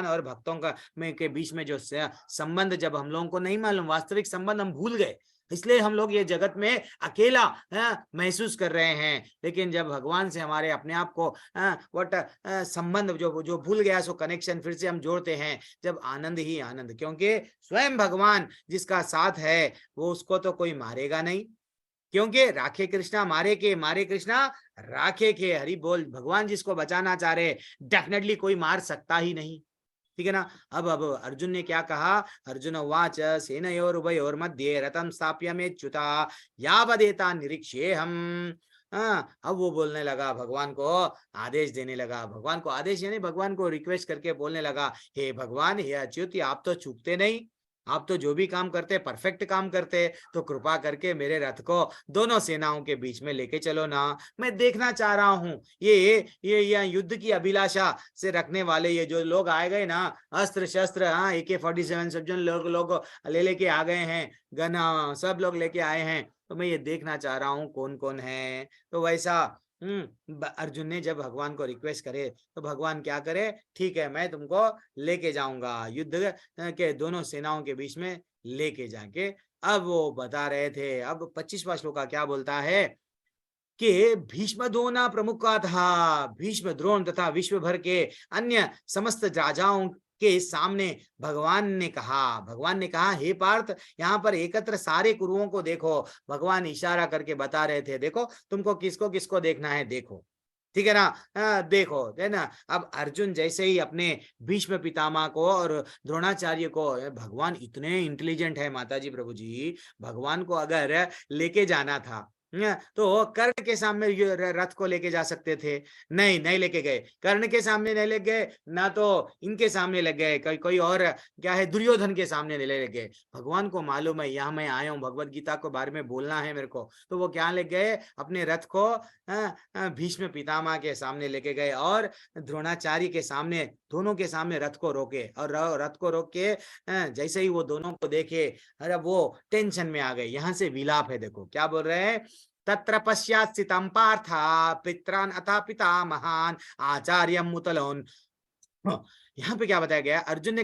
और भक्तों का में के बीच में जो संबंध, जब हम लोगों को नहीं मालूम, वास्तविक संबंध हम भूल गए, इसलिए हम लोग ये जगत में अकेला महसूस कर रहे हैं। लेकिन जब भगवान से हमारे अपने आप को संबंध जो भूल गया, सो कनेक्शन फिर से हम जोड़ते हैं, जब आनंद ही आनंद, क्योंकि स्वयं भगवान जिसका साथ है वो उसको तो कोई मारेगा नहीं, क्योंकि राखे कृष्णा मारे कृष्णा राखे के, हरि बोल। भगवान जिसको बचाना चाह रहे, डेफिनेटली कोई मार सकता ही नहीं, ठीक है ना। अब अर्जुन ने क्या कहा, अर्जुन उवाच सेनयोर उभयोर मध्ये रथम स्थाप्यमेच्युता यावदेता निरीक्षे हम। अब वो बोलने लगा, भगवान को आदेश देने लगा, भगवान को आदेश यानी भगवान को रिक्वेस्ट करके बोलने लगा, हे भगवान, हे अच्युत, आप तो चूकते नहीं, आप तो जो भी काम करते परफेक्ट काम करते, तो कृपा करके मेरे रथ को दोनों सेनाओं के बीच में लेके चलो ना, मैं देखना चाह रहा हूँ ये युद्ध की अभिलाषा से रखने वाले ये जो लोग आए गए ना, अस्त्र शस्त्र, AK-47 सब जन लोग लेके आ गए हैं, गन सब लोग लेके आए हैं, तो मैं ये देखना चाह रहा हूँ कौन कौन है। तो वैसा अर्जुन ने जब भगवान को रिक्वेस्ट करे, तो भगवान क्या करे, ठीक है मैं तुमको लेके जाऊंगा, युद्ध के दोनों सेनाओं के बीच में लेके जाके। अब वो बता रहे थे, अब 25वां श्लोक क्या बोलता है कि भीष्म द्रोण प्रमुख का था, भीष्म द्रोण तथा विश्व भर के अन्य समस्त राजाओं के सामने भगवान ने कहा, हे पार्थ, यहाँ पर एकत्र सारे कुरुओं को देखो। भगवान इशारा करके बता रहे थे, देखो तुमको किसको किसको देखना है, देखो, ठीक है ना, देखो, है ना। अब अर्जुन जैसे ही अपने भीष्म पितामह को और द्रोणाचार्य को, भगवान इतने इंटेलिजेंट है माताजी प्रभु जी, भगवान को अगर लेके जाना था तो कर्ण के सामने रथ को लेके जा सकते थे, नहीं लेके गए, कर्ण के सामने नहीं ले गए, ना तो इनके सामने लग गए, कोई और क्या है, दुर्योधन के सामने नहीं ले गए। भगवान को मालूम है यहाँ मैं आया हूँ, भगवत गीता को बारे में बोलना है मेरे को, तो वो क्या ले गए, अपने रथ को भीष्म पितामह के सामने लेके गए और द्रोणाचार्य के सामने, दोनों के सामने रथ को रोके, और रथ को रोक के जैसे ही वो दोनों को देखे, अरे वो टेंशन में आ गए। यहाँ से विलाप है, देखो क्या बोल रहे हैं, तत्र पश्चात् स्थितं पार्थ पित्रान अथा पितामहान आचार्यं मुतलोन। यहाँ पे क्या बताया गया, अर्जुन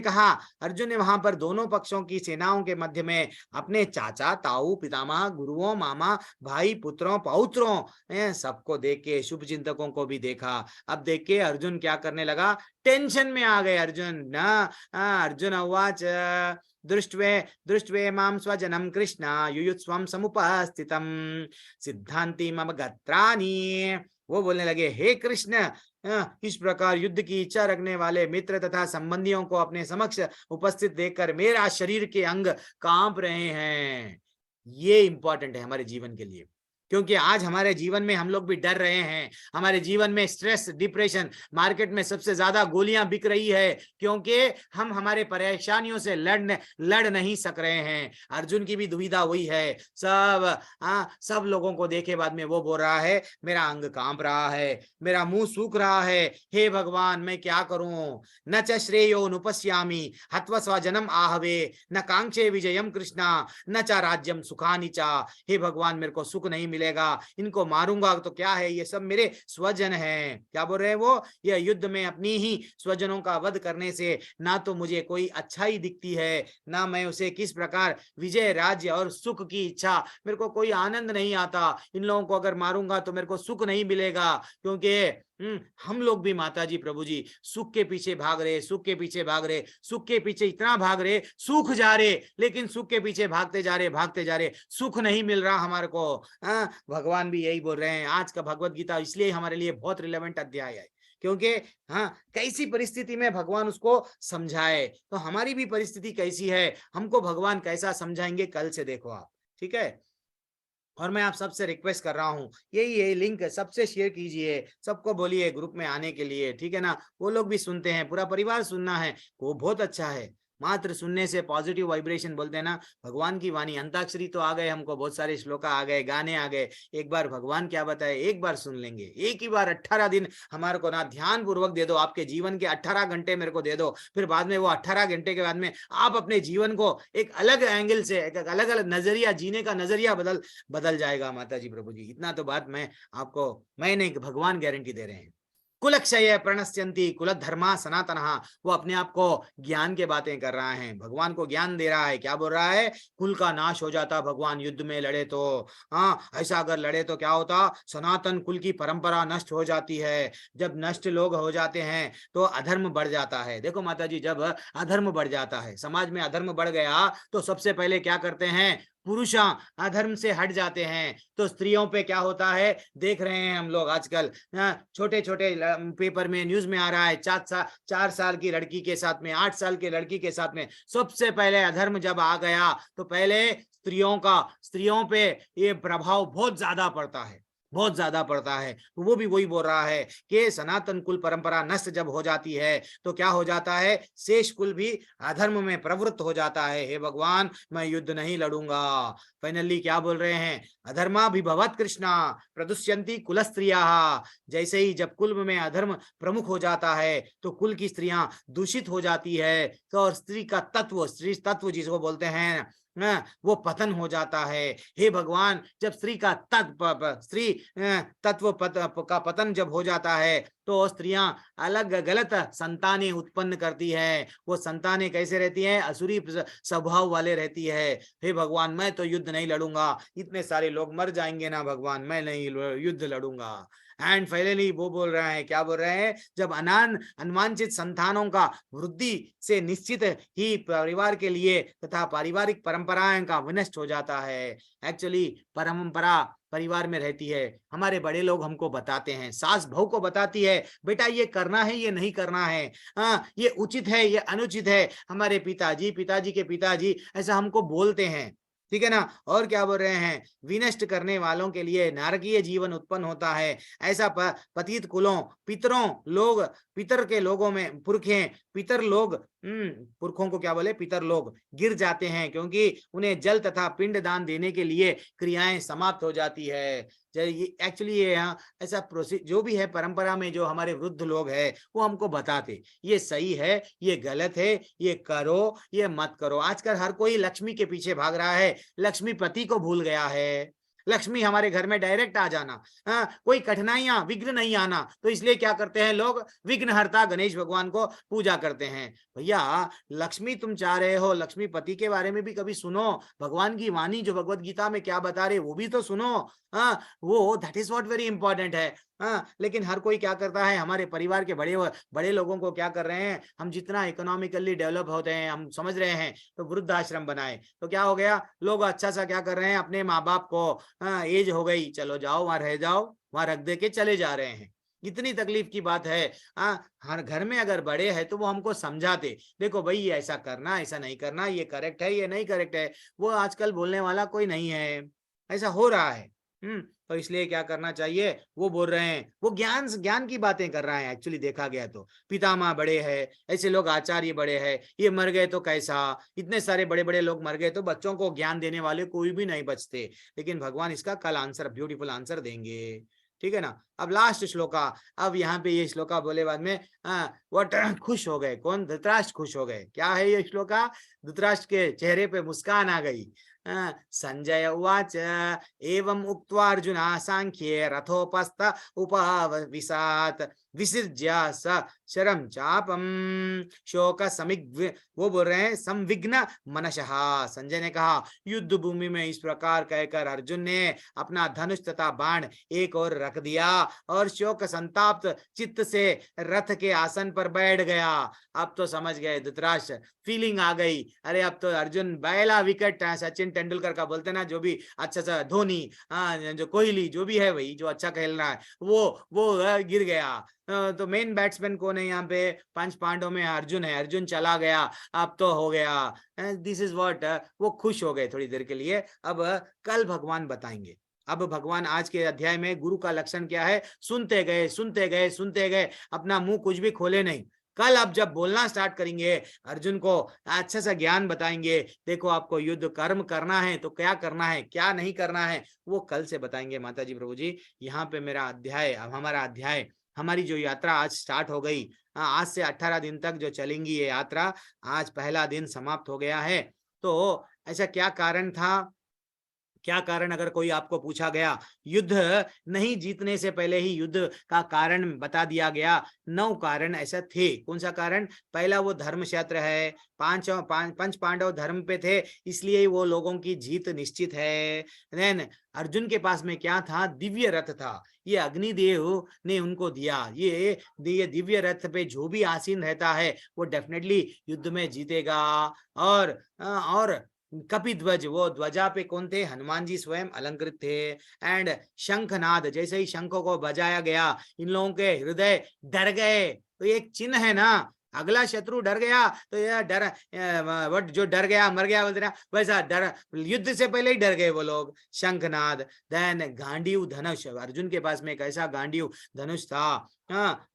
ने वहां पर दोनों पक्षों की सेनाओं के मध्य में अपने चाचा, ताऊ, पितामह, गुरुओं, मामा, भाई, पुत्रों, पौत्रों सबको देख के, शुभ चिंतकों को भी देखा। अब देख के अर्जुन क्या करने लगा, टेंशन में आ गए अर्जुन ना। अर्जुन उवाच दृष्ट्वे मां स्वजनं कृष्ण युयुत्स्वं समुपस्थितं सिद्धांति मम गत्राणि। वो बोलने लगे, हे कृष्ण, इस प्रकार युद्ध की इच्छा रखने वाले मित्र तथा संबंधियों को अपने समक्ष उपस्थित देखकर मेरा शरीर के अंग कांप रहे हैं। ये इंपॉर्टेंट है हमारे जीवन के लिए, क्योंकि आज हमारे जीवन में हम लोग भी डर रहे हैं, हमारे जीवन में स्ट्रेस, डिप्रेशन, मार्केट में सबसे ज्यादा गोलियां बिक रही है, क्योंकि हम हमारे परेशानियों से लड़ नहीं सक रहे हैं। अर्जुन की भी दुविधा वही है, सब लोगों को देखे बाद में वो बोल रहा है, मेरा अंग कांप रहा है, मेरा मुंह सूख रहा है, हे भगवान मैं क्या करूं, न च श्रेयो नुपश्यामि हत्वा स्वजनम आहवे न कांक्षे विजयम कृष्णा न च राज्यम सुखानि च। हे भगवान मेरे को सुख नहीं मिलेगा, इनको मारूंगा तो क्या है, ये सब मेरे स्वजन हैं। क्या बोल रहे हैं वो, ये युद्ध में अपनी ही स्वजनों का वध करने से ना तो मुझे कोई अच्छाई दिखती है, ना मैं उसे किस प्रकार विजय, राज्य और सुख की इच्छा, मेरे को कोई आनंद नहीं आता। इन लोगों को अगर मारूंगा तो मेरे को सुख नहीं मिलेगा, क्योंकि हम लोग भी माता जी प्रभु जी सुख के पीछे भाग रहे, सुख के पीछे भाग रहे, सुख के पीछे इतना भाग रहे, सूख जा रहे, लेकिन सुख के पीछे भागते जा रहे, सुख नहीं मिल रहा हमारे को। भगवान भी यही बोल रहे हैं। आज का भगवत गीता इसलिए हमारे लिए बहुत रिलेवेंट अध्याय है, क्योंकि कैसी परिस्थिति में भगवान उसको समझाए, तो हमारी भी परिस्थिति कैसी है, हमको भगवान कैसा समझाएंगे कल से देखो आप, ठीक है। और मैं आप सबसे रिक्वेस्ट कर रहा हूँ, यही लिंक सबसे शेयर कीजिए, सबको बोलिए ग्रुप में आने के लिए, ठीक है ना। वो लोग भी सुनते हैं, पूरा परिवार सुनना है, वो बहुत अच्छा है। मात्र सुनने से पॉजिटिव वाइब्रेशन बोलते हैं ना, भगवान की वाणी। अंताक्षरी तो आ गए, हमको बहुत सारे श्लोका आ गए, गाने आ गए, एक बार भगवान क्या बताए एक बार सुन लेंगे। एक ही बार 18 दिन हमारे को ना ध्यान पूर्वक दे दो, आपके जीवन के 18 घंटे मेरे को दे दो, फिर बाद में वो 18 घंटे के बाद में आप अपने जीवन को एक अलग एंगल से, एक अलग अलग नजरिया, जीने का नजरिया बदल जाएगा माता जी प्रभु जी। इतना तो बात मैं नहीं, भगवान गारंटी दे रहे हैं। कुलक्षय प्रणश्यन्ति कुलधर्मा सनातनः, वो अपने आप को ज्ञान के बातें कर रहा है, भगवान को ज्ञान दे रहा है। क्या बोल रहा है? कुल का नाश हो जाता भगवान युद्ध में लड़े तो। ऐसा अगर लड़े तो क्या होता? सनातन कुल की परंपरा नष्ट हो जाती है। जब नष्ट लोग हो जाते हैं तो अधर्म बढ़ जाता है। देखो माता जी, जब अधर्म बढ़ जाता है, समाज में अधर्म बढ़ गया, तो सबसे पहले क्या करते हैं? पुरुष अधर्म से हट जाते हैं, तो स्त्रियों पे क्या होता है देख रहे हैं हम लोग आजकल। छोटे छोटे पेपर में, न्यूज में आ रहा है, 4 साल की लड़की के साथ में, 8 साल की लड़की के साथ में। सबसे पहले अधर्म जब आ गया तो पहले स्त्रियों पे ये प्रभाव बहुत ज्यादा पड़ता है, बहुत ज्यादा पड़ता है। तो वो भी वही बोल रहा है कि सनातन कुल परंपरा नष्ट जब हो जाती है तो क्या हो जाता है? शेष कुल भी अधर्म में प्रवृत्त हो जाता है। हे भगवान, मैं युद्ध नहीं लड़ूंगा। फाइनली क्या बोल रहे हैं? अधर्माभिभवत् कृष्णा प्रदुष्यन्ति कुल स्त्रिया। जैसे ही जब कुल में अधर्म प्रमुख हो जाता है तो कुल की स्त्रियां दूषित हो जाती है, तो और स्त्री तत्व जिसको बोलते हैं वो पतन हो जाता है। हे भगवान, जब स्त्री तत्व का पतन जब हो जाता है तो स्त्रियां अलग गलत संतानें उत्पन्न करती है। वो संतानें कैसे रहती हैं? असुरी स्वभाव वाले रहती है। हे भगवान, मैं तो युद्ध नहीं लड़ूंगा, इतने सारे लोग मर जाएंगे ना भगवान, मैं नहीं युद्ध लड़ूंगा। एंड फाइनली वो बोल रहे हैं, क्या बोल रहे हैं? जब अनवांछित संतानों का वृद्धि से निश्चित ही परिवार के लिए तथा पारिवारिक परंपराएं का विनष्ट हो जाता है। एक्चुअली परंपरा परिवार में रहती है, हमारे बड़े लोग हमको बताते हैं, सास बहू को बताती है, बेटा ये करना है, ये नहीं करना है, ये उचित है, ये अनुचित है। हमारे पिताजी के पिताजी ऐसा हमको बोलते हैं, ठीक है ना। और क्या बोल रहे हैं? विनष्ट करने वालों के लिए नारकीय जीवन उत्पन्न होता है। ऐसा पतित कुलों पितर के लोगों में पितर लोग पुरखों को क्या बोले? पितर लोग गिर जाते हैं, क्योंकि उन्हें जल तथा पिंड दान देने के लिए क्रियाएं समाप्त हो जाती है। एक्चुअली ये यहाँ ऐसा प्रोसेस जो भी है परंपरा में, जो हमारे वृद्ध लोग हैं वो हमको बताते ये सही है, ये गलत है, ये करो, ये मत करो। आजकल हर कोई लक्ष्मी के पीछे भाग रहा है, लक्ष्मीपति को भूल गया है। लक्ष्मी हमारे घर में डायरेक्ट आ जाना, कोई कठिनाइयां विघ्न नहीं आना, तो इसलिए क्या करते हैं लोग? विघ्नहर्ता गणेश भगवान को पूजा करते हैं। भैया, लक्ष्मी तुम चाह रहे हो, लक्ष्मीपति के बारे में भी कभी सुनो। भगवान की वाणी जो भगवत गीता में क्या बता रहे वो भी तो सुनो। वो that is what very important है। लेकिन हर कोई क्या करता है? हमारे परिवार के बड़े लोगों को क्या कर रहे हैं? हम जितना इकोनॉमिकली डेवलप होते हैं, हम समझ रहे हैं, तो वृद्धाश्रम बनाए तो क्या हो गया? लोग अच्छा सा क्या कर रहे हैं? अपने माँ बाप को एज हो गई, चलो जाओ वहां रह जाओ, वहां रख दे के चले जा रहे हैं। इतनी तकलीफ की बात है। हर घर में अगर बड़े हैं तो वो हमको समझाते, देखो भाई ऐसा करना, ऐसा नहीं करना, ये करेक्ट है, ये नहीं करेक्ट है। वो आजकल बोलने वाला कोई नहीं है, ऐसा हो रहा है। तो इसलिए क्या करना चाहिए? वो बोल रहे हैं, वो ज्ञान की बातें कर रहा है। एक्चुअली देखा गया तो पितामह बड़े हैं, ऐसे लोग आचार्य बड़े हैं, ये मर गए तो कैसा? इतने सारे बड़े बड़े लोग मर गए तो बच्चों को ज्ञान देने वाले कोई भी नहीं बचते। लेकिन भगवान इसका कल आंसर, ब्यूटीफुल आंसर देंगे, ठीक है ना। अब लास्ट श्लोका, अब यहाँ पे ये श्लोका बोले बाद में वो खुश हो गए। कौन? धृतराष्ट्र खुश हो गए। क्या है ये श्लोका? धृतराष्ट्र के चेहरे पे मुस्कान आ गई। संजय उवाच एवं उक्त्वा अर्जुना सांख्ये रथोपस्थ उपविशात् विसृज्य स शरम चापम शोक वो बोल रहे हैं संविघ्न मनशः। संजय ने कहा, युद्ध भूमि में इस प्रकार कहकर अर्जुन ने अपना धनुष तथा बाण एक और रख दिया। और शोक संताप्त चित्त से रथ के आसन पर बैठ गया। अब तो समझ गए धृतराष्ट्र, फीलिंग आ गई, अरे अब तो अर्जुन पहला विकेट, सचिन तेंदुलकर का बोलते ना, जो भी अच्छा सा धोनी, जो कोहली, जो भी है वही जो अच्छा खेल रहा है वो गिर गया। तो मेन बैट्समैन कौन है यहाँ पे? पंच पांडवों में अर्जुन है, अर्जुन चला गया, अब तो हो गया। दिस इज व्हाट, वो खुश हो गए थोड़ी देर के लिए। अब कल भगवान बताएंगे। अब भगवान आज के अध्याय में गुरु का लक्षण क्या है? सुनते गए सुनते गए सुनते गए, अपना मुंह कुछ भी खोले नहीं। कल अब जब बोलना स्टार्ट करेंगे, अर्जुन को अच्छा सा ज्ञान बताएंगे, देखो आपको युद्ध कर्म करना है तो क्या करना है, क्या नहीं करना है, वो कल से बताएंगे माता जी प्रभु जी। यहाँ पे मेरा अध्याय, अब हमारा अध्याय, हमारी जो यात्रा आज स्टार्ट हो गई, आज से 18 दिन तक जो चलेंगी ये यात्रा, आज पहला दिन समाप्त हो गया है। तो ऐसा क्या कारण था, क्या कारण, अगर कोई आपको पूछा गया, युद्ध नहीं जीतने से पहले ही युद्ध का कारण बता दिया गया। 9 कारण ऐसा थे। कौन सा कारण? पहला वो धर्म क्षेत्र है, पंच पांडव धर्म पे थे, इसलिए वो लोगों की जीत निश्चित है। देन अर्जुन के पास में क्या था? दिव्य रथ था, ये अग्निदेव ने उनको दिया। ये दिव्य रथ पे जो भी आसीन रहता है वो डेफिनेटली युद्ध में जीतेगा। और कपिध्वज, वो ध्वजा पे कौन थे? हनुमान जी स्वयं अलंकृत थे। एंड शंखनाद, जैसे ही शंख को बजाया गया, इन लोगों के हृदय डर गए। तो एक चिन्ह है ना, अगला शत्रु डर गया तो यह डर, जो डर गया मर गया बोलते ना, वैसा डर, युद्ध से पहले ही डर गए वो लोग। शंखनाद। देन गांडीव धनुष, अर्जुन के पास में एक ऐसा गांडीव धनुष था,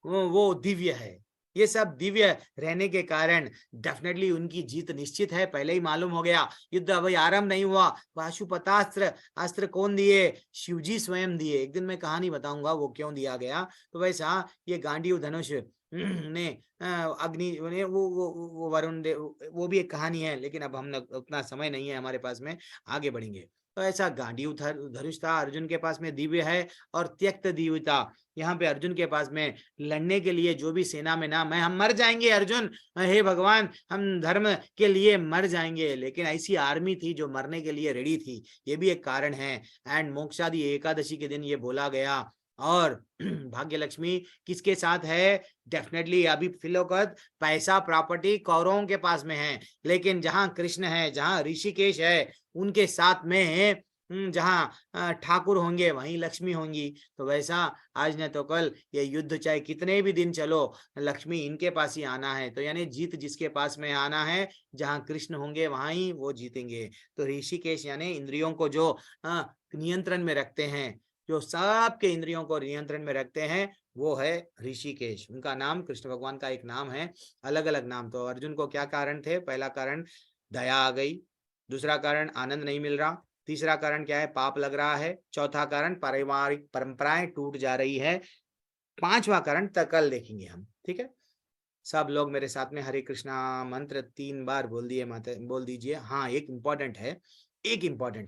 वो दिव्य है। ये सब दिव्य रहने के कारण डेफिनेटली उनकी जीत निश्चित है, पहले ही मालूम हो गया। युद्ध अभी आरंभ नहीं हुआ। पाशुपतास्त्र, अस्त्र कौन दिए? शिवजी स्वयं दिए। एक दिन मैं कहानी बताऊंगा वो क्यों दिया गया। तो वैसा ये गांडीव धनुष ने अग्नि ने वो वरुण देव, वो भी एक कहानी है, लेकिन अब हम उतना समय नहीं है हमारे पास में, आगे बढ़ेंगे। तो ऐसा गांडीव धनुष था अर्जुन के पास में, दिव्य है। और त्यक्त दिव्यता, यहाँ पे अर्जुन के पास में लड़ने के लिए जो भी सेना में ना, हम मर जाएंगे अर्जुन, हे भगवान हम धर्म के लिए मर जाएंगे, लेकिन ऐसी आर्मी थी जो मरने के लिए रेडी थी, ये भी एक कारण है। एंड मोक्षादि एकादशी के दिन ये बोला गया। और भाग्य लक्ष्मी किसके साथ है? डेफिनेटली अभी फिलौकत, पैसा, प्रॉपर्टी कौरवों के पास में है, लेकिन जहां कृष्ण है, जहां ऋषिकेश है, उनके साथ में जहां ठाकुर होंगे वहीं लक्ष्मी होंगी। तो वैसा आज न तो कल ये युद्ध चाहे कितने भी दिन चलो, लक्ष्मी इनके पास ही आना है। तो यानी जीत जिसके पास में आना है, जहां कृष्ण होंगे वहां ही वो जीतेंगे। तो ऋषिकेश यानी इंद्रियों को जो नियंत्रण में रखते हैं, जो सबके इंद्रियों को नियंत्रण में रखते हैं, वो है ऋषिकेश। उनका नाम, कृष्ण भगवान का एक नाम है, अलग अलग नाम। तो अर्जुन को क्या कारण थे? पहला कारण दया आ गई, दूसरा कारण आनंद नहीं मिल रहा, तीसरा कारण क्या है? पाप लग रहा है, चौथा कारण पारिवारिक परंपराएं टूट जा रही है, पांचवा कारण कल देखेंगे हम। ठीक है, सब लोग मेरे साथ में हरे कृष्णा मंत्र 3 बार बोल दिए, माता बोल दीजिए। हाँ, एक इम्पोर्टेंट है,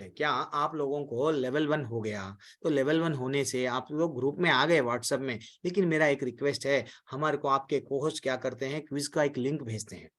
क्या आप लोगों को लेवल 1 हो गया? तो लेवल 1 होने से आप लोग ग्रुप में आ गए व्हाट्सएप में, लेकिन मेरा एक रिक्वेस्ट है, हमारे को आपके कोहोस्ट क्या करते हैं, क्विज का एक लिंक भेजते हैं।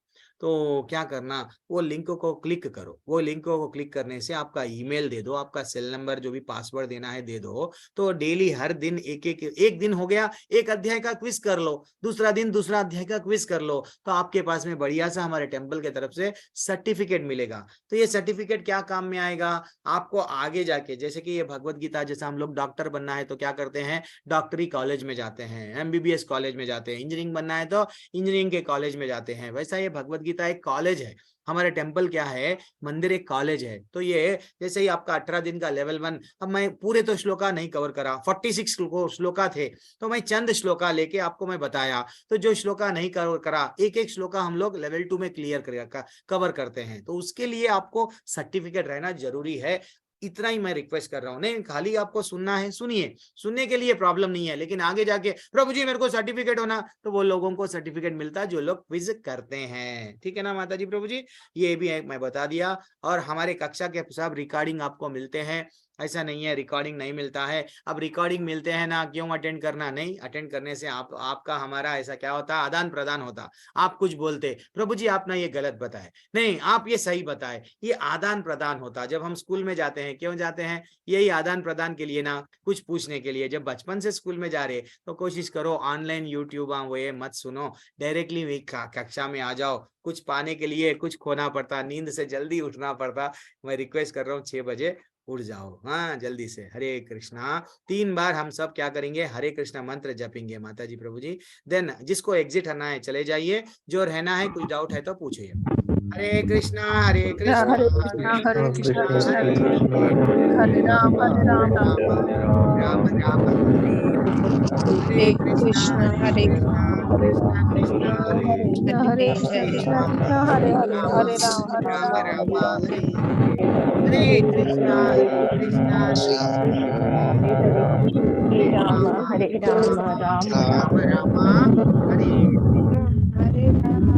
तो क्या करना, वो लिंक को क्लिक करो, वो लिंक को क्लिक करने से आपका ईमेल दे दो, आपका सेल नंबर, जो भी पासवर्ड देना है दे दो। तो डेली हर दिन एक दिन हो गया, एक अध्याय का क्विज कर लो, दूसरा दिन दूसरा अध्याय का क्विज कर लो, तो आपके पास में बढ़िया सा हमारे टेम्पल के तरफ से सर्टिफिकेट मिलेगा। तो ये सर्टिफिकेट क्या काम में आएगा आपको आगे जाके? जैसे कि ये भगवत गीता, जैसे हम लोग डॉक्टर बनना है तो क्या करते हैं? डॉक्टरी कॉलेज में जाते हैं, MBBS कॉलेज में जाते हैं, इंजीनियरिंग बनना है तो इंजीनियरिंग के कॉलेज में जाते हैं। वैसा ये भगवत गीता एक कॉलेज है, हमारे टेम्पल क्या है? मंदिर एक कॉलेज है। तो ये जैसे ही आपका 18 दिन का लेवल 1, अब मैं पूरे तो श्लोका नहीं कवर करा, 46 श्लोका थे, तो मैं चंद श्लोका लेके आपको मैं बताया। तो जो श्लोका नहीं कवर करा, एक श्लोका हम लोग लेवल 2 में क्लियर कवर करते हैं। तो उसके लिए आपको सर्टिफिकेट रहना जरूरी है। इतना ही मैं रिक्वेस्ट कर रहा हूँ। नहीं, खाली आपको सुनना है, सुनिए, सुनने के लिए प्रॉब्लम नहीं है, लेकिन आगे जाके प्रभु जी मेरे को सर्टिफिकेट होना, तो वो लोगों को सर्टिफिकेट मिलता है जो लोग क्विज करते हैं। ठीक है ना माता जी प्रभु जी, ये भी मैं बता दिया। और हमारे कक्षा के सब रिकॉर्डिंग आपको मिलते हैं, ऐसा नहीं है रिकॉर्डिंग नहीं मिलता है। अब रिकॉर्डिंग मिलते हैं ना, क्यों अटेंड करना? नहीं, अटेंड करने से आपका हमारा ऐसा क्या होता, आदान प्रदान होता। आप कुछ बोलते, प्रभु जी आपने ये गलत बताए, नहीं आप ये सही बताए, ये आदान प्रदान होता। जब हम स्कूल में जाते हैं, क्यों जाते हैं? यही आदान प्रदान के लिए ना, कुछ पूछने के लिए। जब बचपन से स्कूल में जा रहे तो कोशिश करो ऑनलाइन यूट्यूब वो ये मत सुनो, डायरेक्टली कक्षा में आ जाओ। कुछ पाने के लिए कुछ खोना पड़ता, नींद से जल्दी उठना पड़ता। मैं रिक्वेस्ट कर रहा हूँ 6 बजे उठ जाओ, हाँ जल्दी से। हरे कृष्णा 3 बार हम सब क्या करेंगे, हरे कृष्णा मंत्र जपेंगे माता जी प्रभु जी। देन जिसको एग्जिट करना है चले जाइए, जो रहना है कुछ डाउट है तो पूछिए। हरे कृष्णा हरे कृष्णा हरे कृष्णा कृष्णा कृष्णा कृष्ण हरे कृष्ण हरे, हरे राम राम राम राम हरे हरे कृष्णा कृष्णा कृष्णा कृष्ण हरे, हरे कृष्ण कृष्ण कृष्ण हरे हरे हरे राम राम राम हरे हरे कृष्णा कृष्णा हरे राम हरे राम राम राम हरे। हरे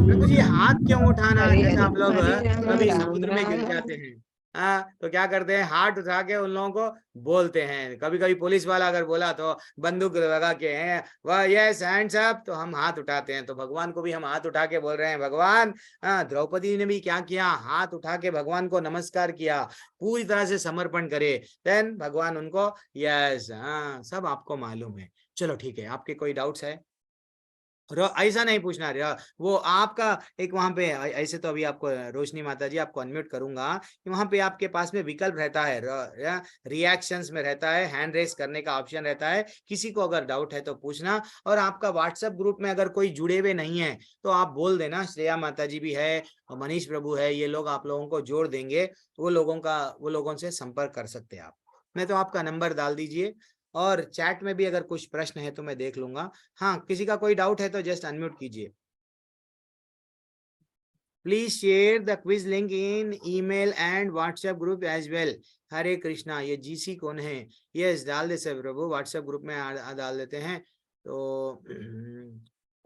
प्रभु जी हाथ क्यों उठाना? हरे जैसे आप लोग हरे राम कभी राम समुद्र में गिर जाते हैं, तो क्या करते हैं, हाथ उठा के उन लोगों को बोलते हैं। कभी कभी पुलिस वाला अगर बोला तो बंदूक लगा के हैं वह यस हैंड्स अप, तो हम हाथ उठाते हैं। तो भगवान को भी हम हाथ उठा के बोल रहे हैं भगवान। द्रौपदी ने भी क्या किया, हाथ उठा के भगवान को नमस्कार किया, पूरी तरह से समर्पण करे। देन भगवान उनको यस, सब आपको मालूम है। चलो ठीक है, आपके कोई डाउट्स है? ऐसा नहीं पूछना वो आपका एक वहां पे ऐसे तो अभी आपको रोशनी माता जी आपको अनम्यूट करूंगा कि वहां पे आपके पास में विकल्प रहता है, रिएक्शंस में रहता है, हैंड रेस करने का ऑप्शन रहता है। किसी को अगर डाउट है तो पूछना। और आपका व्हाट्सएप ग्रुप में अगर कोई जुड़े हुए नहीं है तो आप बोल देना, श्रेया माता जी भी है, मनीष प्रभु है, ये लोग आप लोगों को जोड़ देंगे। वो लोगों से संपर्क कर सकते हैं आप। नहीं तो आपका नंबर डाल दीजिए, और चैट में भी अगर कुछ प्रश्न है तो मैं देख लूंगा। हाँ किसी का कोई डाउट है तो जस्ट अनम्यूट कीजिए। Please share the quiz link in email and WhatsApp group as well. Hare Krishna. ये जीसी कौन है? यस डाल दे सब प्रभु, व्हाट्सएप ग्रुप में डाल देते हैं। तो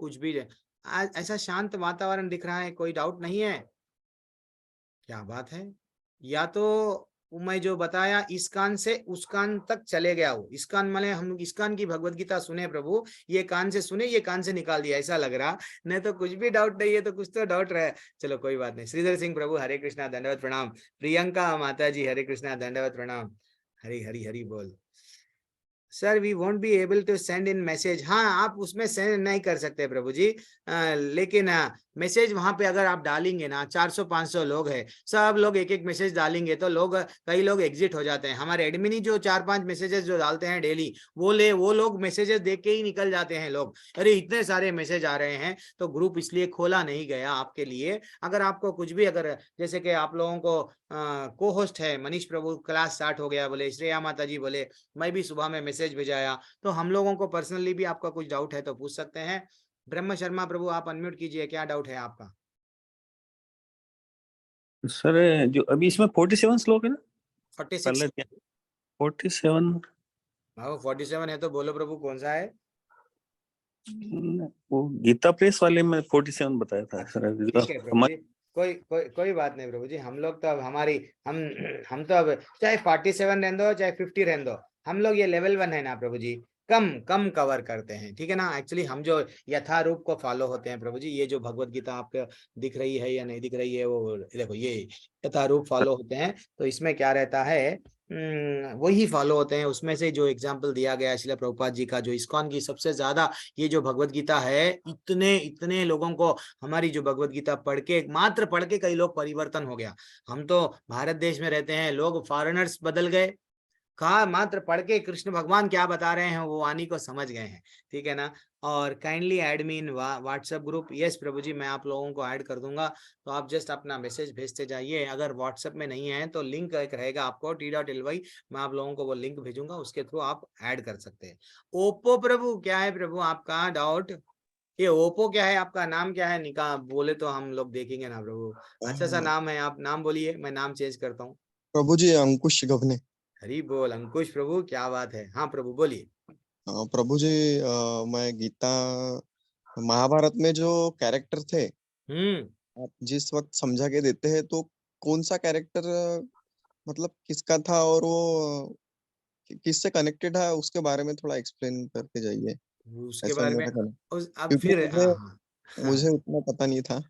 कुछ भी आज ऐसा शांत वातावरण दिख रहा है, कोई डाउट नहीं है? क्या बात है। या तो मैं जो बताया इस कान से उस कान तक चले गया हो। इस कान माने हम इस कान की भगवत गीता सुने प्रभु, ये कान से सुने, ये कान से निकाल दिया, ऐसा लग रहा। नहीं तो कुछ भी डाउट नहीं है तो कुछ तो डाउट रहे। चलो कोई बात नहीं। श्रीधर सिंह प्रभु हरे कृष्णा दंडवत प्रणाम। प्रियंका माता जी हरे कृष्णा दंडवत प्रणाम। हरी हरी हरी बोल। Sir we won't be able to send in message. हाँ आप उसमें सेंड नहीं कर सकते प्रभु जी, लेकिन मैसेज वहां पे अगर आप डालेंगे ना, 400-500 लोग हैं, सब लोग एक एक मैसेज डालेंगे तो कई लोग एग्जिट हो जाते हैं। हमारे एडमिन ही जो 4-5 मैसेजेस जो डालते हैं डेली, वो लोग मैसेजेस देख के ही निकल जाते हैं लोग। अरे इतने सारे मैसेज आ रहे हैं, तो ग्रुप इसलिए खोला नहीं गया आपके लिए। अगर आपको कुछ भी, अगर जैसे कि आप लोगों को को होस्ट है मनीष प्रभु, क्लास स्टार्ट हो गया बोले, श्रेया माता जी बोले, मैं भी सुबह में मैसेज भेजाया, तो हम लोगों को पर्सनली भी आपका कुछ डाउट है तो पूछ सकते हैं। ब्रह्म शर्मा प्रभु आप अनम्यूट कीजिए, क्या डाउट है आपका? सर जो अभी इसमें 47 श्लोक है ना, 46 47 47 है तो बोलो प्रभु कौन सा है? वो गीता प्रेस वाले में 47 बताया था सर। ठीक है प्रभु जी, कोई बात नहीं प्रभु जी। हम लोग तो अब हम तो अब चाहे 47 रहने दो चाहे 50 रहने दो, हम लोग ये लेवल 1 है ना प्रभु जी, कम कवर करते हैं, ठीक है ना। एक्चुअली हम जो यथारूप को फॉलो होते हैं प्रभु जी, ये जो भगवत गीता आपको दिख रही है या नहीं दिख रही है, वो देखो ये यथारूप फॉलो होते हैं। तो इसमें क्या रहता है, वही फॉलो होते हैं। उसमें से जो एग्जाम्पल दिया गया श्रील प्रभुपाद जी का, जो इस्कॉन की सबसे ज्यादा ये जो भगवत गीता है, इतने लोगों को हमारी जो भगवत गीता मात्र पढ़ के कई लोग परिवर्तन हो गया। हम तो भारत देश में रहते हैं, लोग फॉरेनर्स बदल गए, कहा मात्र पढ़ के कृष्ण भगवान क्या बता रहे हैं वो वाणी को समझ गए हैं, ठीक है ना। और काइंडली ऐड मी इन व्हाट्सएप ग्रुप। यस प्रभु जी मैं आप लोगों को ऐड कर दूंगा, तो आप जस्ट अपना मैसेज भेजते जाइए। अगर व्हाट्सएप में नहीं है तो लिंक एक रहेगा आपको t.ly, मैं आप लोगों को वो लिंक भेजूंगा, उसके थ्रू आप ऐड कर सकते हैं। ओप्पो प्रभु क्या है प्रभु आपका डाउट? ये ओप्पो क्या है, आपका नाम क्या है? निका बोले तो हम लोग देखेंगे ना प्रभु। अच्छा सा नाम है, आप नाम बोलिए, मैं नाम चेंज करता हूँ। प्रभु जी अंकुश गभने। हरी बोल अंकुश प्रभु, क्या बात है। हाँ प्रभु बोलिए। प्रभु जी मैं गीता महाभारत में जो कैरेक्टर थे, आप जिस वक्त समझा के देते हैं तो कौन सा कैरेक्टर मतलब किसका था, और वो किससे कनेक्टेड है उसके बारे में थोड़ा एक्सप्लेन करके जाइए। उसके ऐसा बारे में मेरा कहना, अब क्योंकि फिर मुझे हाँ मुझे उतना पता नहीं था।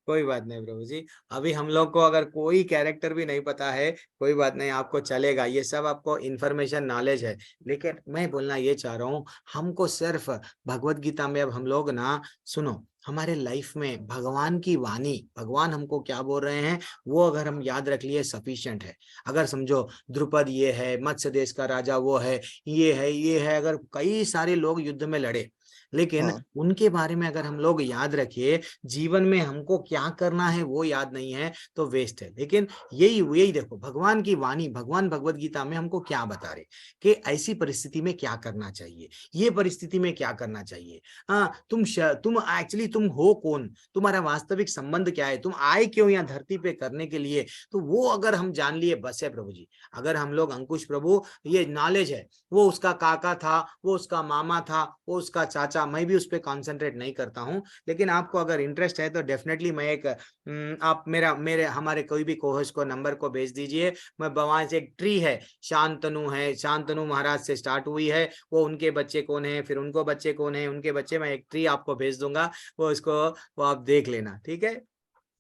कोई बात नहीं प्रभु जी, अभी हम लोग को अगर कोई कैरेक्टर भी नहीं पता है कोई बात नहीं, आपको चलेगा, ये सब आपको इन्फॉर्मेशन नॉलेज है। लेकिन मैं बोलना ये चाह रहा हूँ, हमको सिर्फ भगवत गीता में अब हम लोग ना सुनो, हमारे लाइफ में भगवान की वाणी, भगवान हमको क्या बोल रहे हैं वो अगर हम याद रख लिए सफिशिएंट है। अगर समझो द्रुपद ये है, मत्स्य देश का राजा वो है, ये है, अगर कई सारे लोग युद्ध में लड़े, लेकिन हाँ उनके बारे में अगर हम लोग याद रखिए, जीवन में हमको क्या करना है वो याद नहीं है तो वेस्ट है। लेकिन यही देखो भगवान की वाणी, भगवान भगवत गीता में हमको क्या बता रहे कि ऐसी परिस्थिति में क्या करना चाहिए, ये परिस्थिति में क्या करना चाहिए। हाँ, तुम एक्चुअली तुम हो कौन, तुम्हारा वास्तविक संबंध क्या है, तुम आए क्यों यहाँ धरती पे करने के लिए, तो वो अगर हम जान लिए बस है प्रभु जी। अगर हम लोग अंकुश प्रभु ये नॉलेज है, वो उसका काका था, वो उसका मामा था, वो उसका चाचा, मैं भी उस पर कॉन्सेंट्रेट नहीं करता हूँ। लेकिन आपको अगर इंटरेस्ट है तो डेफिनेटली मैं एक आप मेरे हमारे कोई भी कोहोस्ट को नंबर को भेज दीजिए। मैं वहां से एक ट्री है, शांतनु है, शांतनु महाराज से स्टार्ट हुई है, वो उनके बच्चे कौन है, फिर उनको बच्चे कौन है, उनके बच्चे, मैं एक ट्री आपको भेज दूंगा, वो आप देख लेना, ठीक है।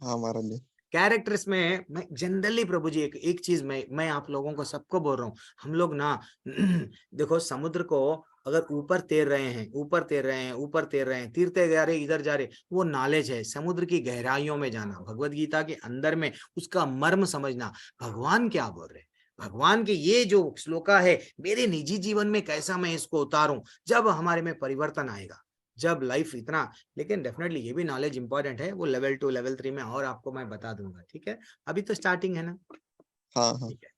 हाँ महाराज जी। कैरेक्टर्स में मैं जनरली प्रभु जी एक चीज मैं आप लोगों को सबको बोल रहा हूँ, हम लोग ना देखो समुद्र को अगर ऊपर तैर रहे हैं, तीरते जा रहे, इधर जा रहे, वो नॉलेज है, समुद्र की गहराइयों में जाना, भगवत गीता के अंदर में उसका मर्म समझना, भगवान क्या बोल रहे, भगवान के ये जो श्लोका है मेरे निजी जीवन में कैसा मैं इसको उतारूं, जब हमारे में परिवर्तन आएगा, जब लाइफ इतना। लेकिन डेफिनेटली ये भी नॉलेज इंपॉर्टेंट है, वो लेवल 2 लेवल 3 में और आपको मैं बता दूंगा, ठीक है। अभी तो स्टार्टिंग है ना। हाँ हाँ ठीक है,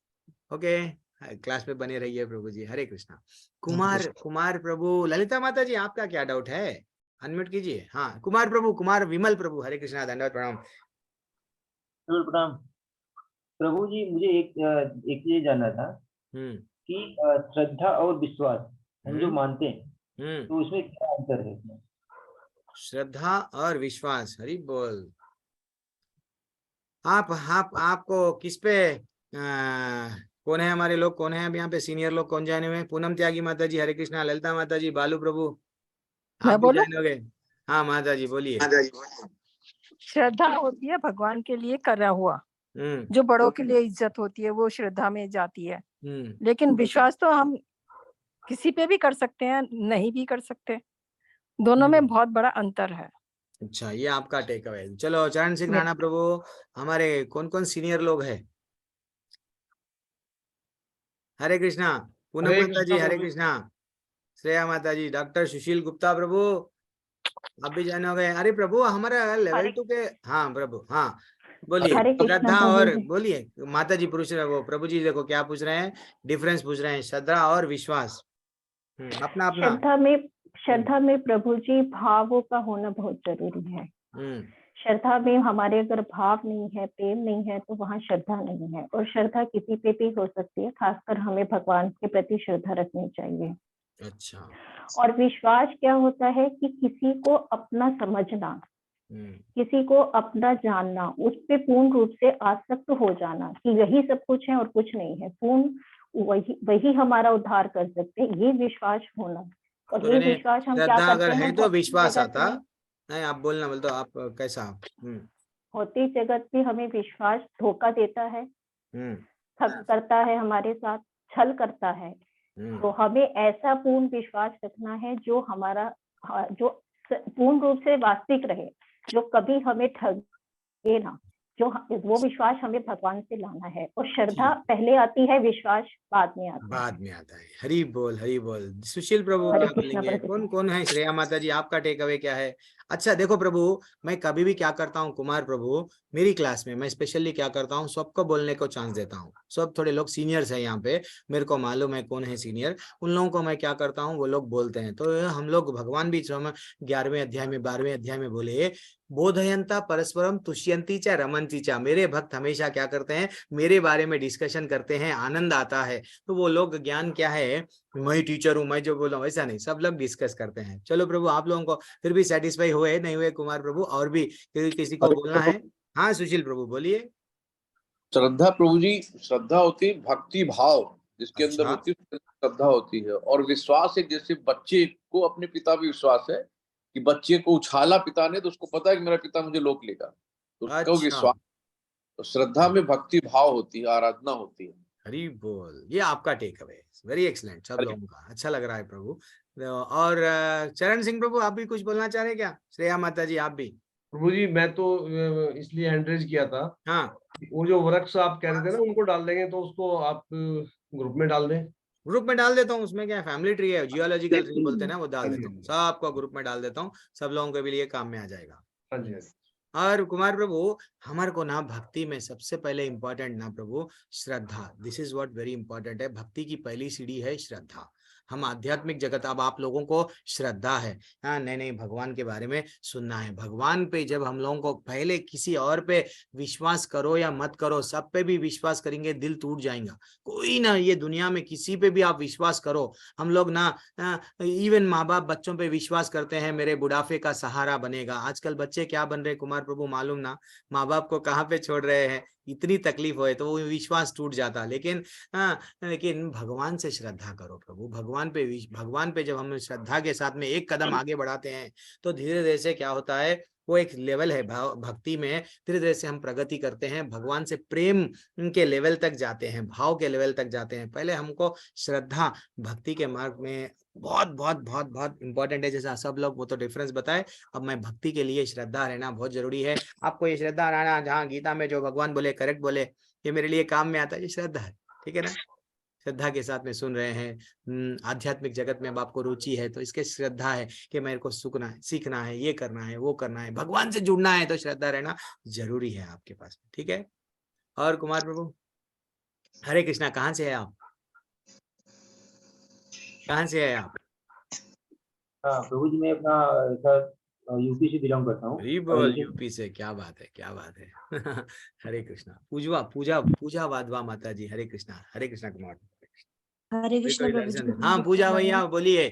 ओके, क्लास में बने रहिए प्रभु जी। हरे कृष्णा। कृष्ण। कुमार प्रभु, ललिता माता जी आपका क्या डाउट है, अनम्यूट कीजिए। हाँ कुमार प्रभु, कुमार विमल प्रभु, हरे कृष्णा, धन्यवाद, प्रणाम। प्रणाम प्रभु जी, मुझे एक ये जानना था कि श्रद्धा और विश्वास हम जो मानते हैं तो उसमें क्या अंतर है इसमें? श्रद्धा और विश्वास, हरि बोल। आपको किस पे कौन है, हमारे लोग कौन है अब यहाँ पे, सीनियर लोग कौन जाने हुए? पूनम त्यागी माता जी, हरे कृष्णा, ललिता माता जी, बालू प्रभु, आप भी जाने हो गए? हाँ माता जी बोलिए। श्रद्धा होती है भगवान के लिए करा हुआ, जो बड़ों के लिए इज्जत होती है वो श्रद्धा में जाती है। लेकिन विश्वास तो हम किसी पे भी कर सकते हैं, नहीं भी कर सकते, दोनों में बहुत बड़ा अंतर है। अच्छा, ये आपका टेक अवे। चलो चरण सिंह राणा प्रभु, हमारे कौन कौन सीनियर लोग हैं? हरे कृष्णा। पूनम माता जी, हरे कृष्णा। श्रेया माता जी, डॉक्टर सुशील गुप्ता प्रभु, आप भी जाने हो गए। अरे प्रभु हमारा लेवल 2 के, हाँ प्रभु, हाँ बोलिए। श्रद्धा और, बोलिए माता जी, पुरुष वो प्रभु जी देखो क्या पूछ रहे हैं, डिफरेंस पूछ रहे हैं, श्रद्धा और विश्वास। अपना अपना। श्रद्धा में प्रभु जी भावों का होना बहुत जरूरी है। श्रद्धा में हमारे अगर भाव नहीं है, प्रेम नहीं है, तो वहाँ श्रद्धा नहीं है। और श्रद्धा किसी पे भी हो सकती है, खासकर हमें भगवान के प्रति श्रद्धा रखनी चाहिए। अच्छा। और विश्वास क्या होता है कि किसी को अपना समझना, किसी को अपना जानना, उस पे पूर्ण रूप से आसक्त हो जाना कि यही सब कुछ है और कुछ नहीं है, पूर्ण वही हमारा उद्धार कर सकते हैं, ये विश्वास होना। और ये विश्वास हम क्या करते हैं, तो विश्वास आता नहीं, आप बोलना बोल तो आप कैसा होती जगत में हमें विश्वास धोखा देता है, ठग करता है, हमारे साथ छल करता है। तो हमें ऐसा पूर्ण विश्वास रखना है जो हमारा, जो पूर्ण रूप से वास्तविक रहे, जो कभी हमें ठगे ना, जो वो विश्वास हमें भगवान से लाना है। और श्रद्धा पहले आती है, विश्वास बाद में आता है। हरि बोल, हरि बोल। सुशील प्रभु क्या बोलेंगे? कौन कौन है? श्रेया माता जी आपका टेक अवे क्या है? अच्छा देखो प्रभु, मैं कभी भी क्या करता हूँ कुमार प्रभु, मेरी क्लास में मैं स्पेशली क्या करता हूँ, सबको बोलने को चांस देता हूँ। सब थोड़े लोग सीनियर्स हैं यहाँ पे, मेरे को मालूम है कौन है सीनियर, उन लोगों को मैं क्या करता हूँ, वो लोग बोलते हैं। तो हम लोग भगवान भी 11वें अध्याय में 12वें अध्याय में बोले, बोधयंता परस्परम तुष्यंती च रमंती च। मेरे भक्त हमेशा क्या करते हैं, मेरे बारे में डिस्कशन करते हैं, आनंद आता है। तो वो लोग ज्ञान क्या है, मैं टीचर हूँ, मैं जो बोल रहा हूँ ऐसा नहीं, सब लोग डिस्कस करते हैं। चलो प्रभु, आप लोगों को फिर भी सेटिस्फाई हुए नहीं हुए कुमार प्रभु, और भी किसी को बोलना है? हाँ सुशील प्रभु बोलिए। श्रद्धा प्रभु जी, श्रद्धा होती भक्ति भाव, जिसके अंदर होती है श्रद्धा होती है। और विश्वास एक, जैसे बच्चे को अपने पिता पे विश्वास है कि बच्चे को उछाला पिता ने तो उसको पता है कि मेरा पिता मुझे लोक लेगा, तो उसका विश्वास। तो श्रद्धा में भक्ति भाव होती है, आराधना होती है। हरि बोल। ये आपका टेक अवे, वेरी एक्सलेंट, सब लोगों का अच्छा लग रहा है प्रभु। और चरण सिंह प्रभु, आप भी कुछ बोलना चाह रहे हैं क्या? श्रेया माता जी, आप भी? प्रभु जी, मैं तो इसलिए एंड्रेज किया था। हाँ, वो जो वृक्ष आप कह रहे थे ना, उनको डाल देंगे, तो उसको आप ग्रुप में डाल दें। ग्रुप में डाल देता हूँ, उसमें क्या फैमिली ट्री है, जियोलॉजिकल ट्री बोलते हैं ना, वो डाल देता हूँ, सबको ग्रुप में डाल देता हूँ, सब लोगों के लिए काम में आ जाएगा। हाँ जी। और कुमार प्रभु, हमारे को ना भक्ति में सबसे पहले इंपॉर्टेंट ना प्रभु श्रद्धा, this is what very important है। भक्ति की पहली सीढ़ी है श्रद्धा। हम आध्यात्मिक जगत, अब आप लोगों को श्रद्धा है, हाँ, नहीं भगवान के बारे में सुनना है। भगवान पे जब हम लोगों को, पहले किसी और पे विश्वास करो या मत करो, सब पे भी विश्वास करेंगे दिल टूट जाएगा। कोई ना, ये दुनिया में किसी पे भी आप विश्वास करो, हम लोग ना इवन माँ बाप बच्चों पे विश्वास करते हैं, मेरे बुढ़ापे का सहारा बनेगा। आजकल बच्चे क्या बन रहे कुमार प्रभु मालूम ना, माँ बाप को कहाँ पे छोड़ रहे हैं, इतनी तकलीफ होए तो वो विश्वास टूट जाता। लेकिन भगवान से श्रद्धा करो प्रभु, भगवान पे जब हम श्रद्धा के साथ में एक कदम आगे बढ़ाते हैं तो धीरे धीरे से क्या होता है, वो एक लेवल है भक्ति में, धीरे धीरे से हम प्रगति करते हैं, भगवान से प्रेम के लेवल तक जाते हैं, भाव के लेवल तक जाते हैं। पहले हमको श्रद्धा भक्ति के मार्ग में बहुत बहुत बहुत बहुत इंपॉर्टेंट है। जैसा सब लोग वो तो डिफरेंस बताए, अब मैं भक्ति के लिए श्रद्धा रहना बहुत जरूरी है। आपको ये श्रद्धा रहना, जहाँ गीता में जो भगवान बोले करेक्ट बोले, ये मेरे लिए काम में आता है, ये श्रद्धा है, ठीक है ना। श्रद्धा के साथ में सुन रहे हैं, आध्यात्मिक जगत में अब आपको रुचि है तो इसके श्रद्धा है कि मेरे को सीखना है, ये करना है, वो करना है, भगवान से जुड़ना है, तो श्रद्धा रहना जरूरी है आपके पास, ठीक है। और कुमार प्रभु, हरे कृष्णा, कहाँ से है आप? कहाँ से है आप? हाँ प्रभु जी, मैं अपना यूपी से बिलोंग करता हूँ। यूपी से, क्या बात है, क्या बात है। हरे कृष्णा। पूजा वाधवा माता जी, हरे कृष्णा कुमार। हरे कृष्णा प्रभु जी। हाँ पूजा भैया बोलिए।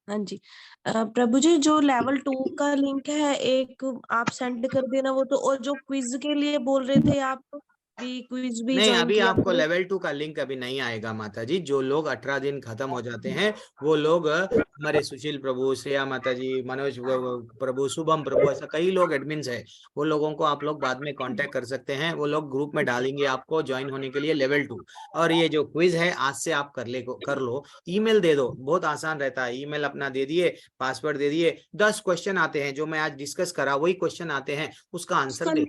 हाँ जी प्रभु जी, जो लेवल 2 का लिंक है एक आप सेंड कर देना वो तो, और जो क्विज के लिए बोल रहे थे आप, क्विज भी नहीं, अभी आपको लेवल 2 का लिंक अभी नहीं आएगा माता जी। जो लोग 18 दिन खत्म हो जाते हैं वो लोग, हमारे सुशील प्रभु, श्रेया माता जी, मनोज प्रभु, शुभम प्रभु, ऐसा कई लोग एडमिन्स है, वो लोगों को आप लोग बाद में कांटेक्ट कर सकते हैं, वो लोग ग्रुप में डालेंगे आपको ज्वाइन होने के लिए लेवल 2। और ये जो क्विज है आज से आप कर लो, ईमेल दे दो, बहुत आसान रहता है। ईमेल अपना दे दिए, पासवर्ड दे दिए, 10 क्वेश्चन आते हैं जो मैं आज डिस्कस करा, वही क्वेश्चन आते हैं, उसका आंसर दे।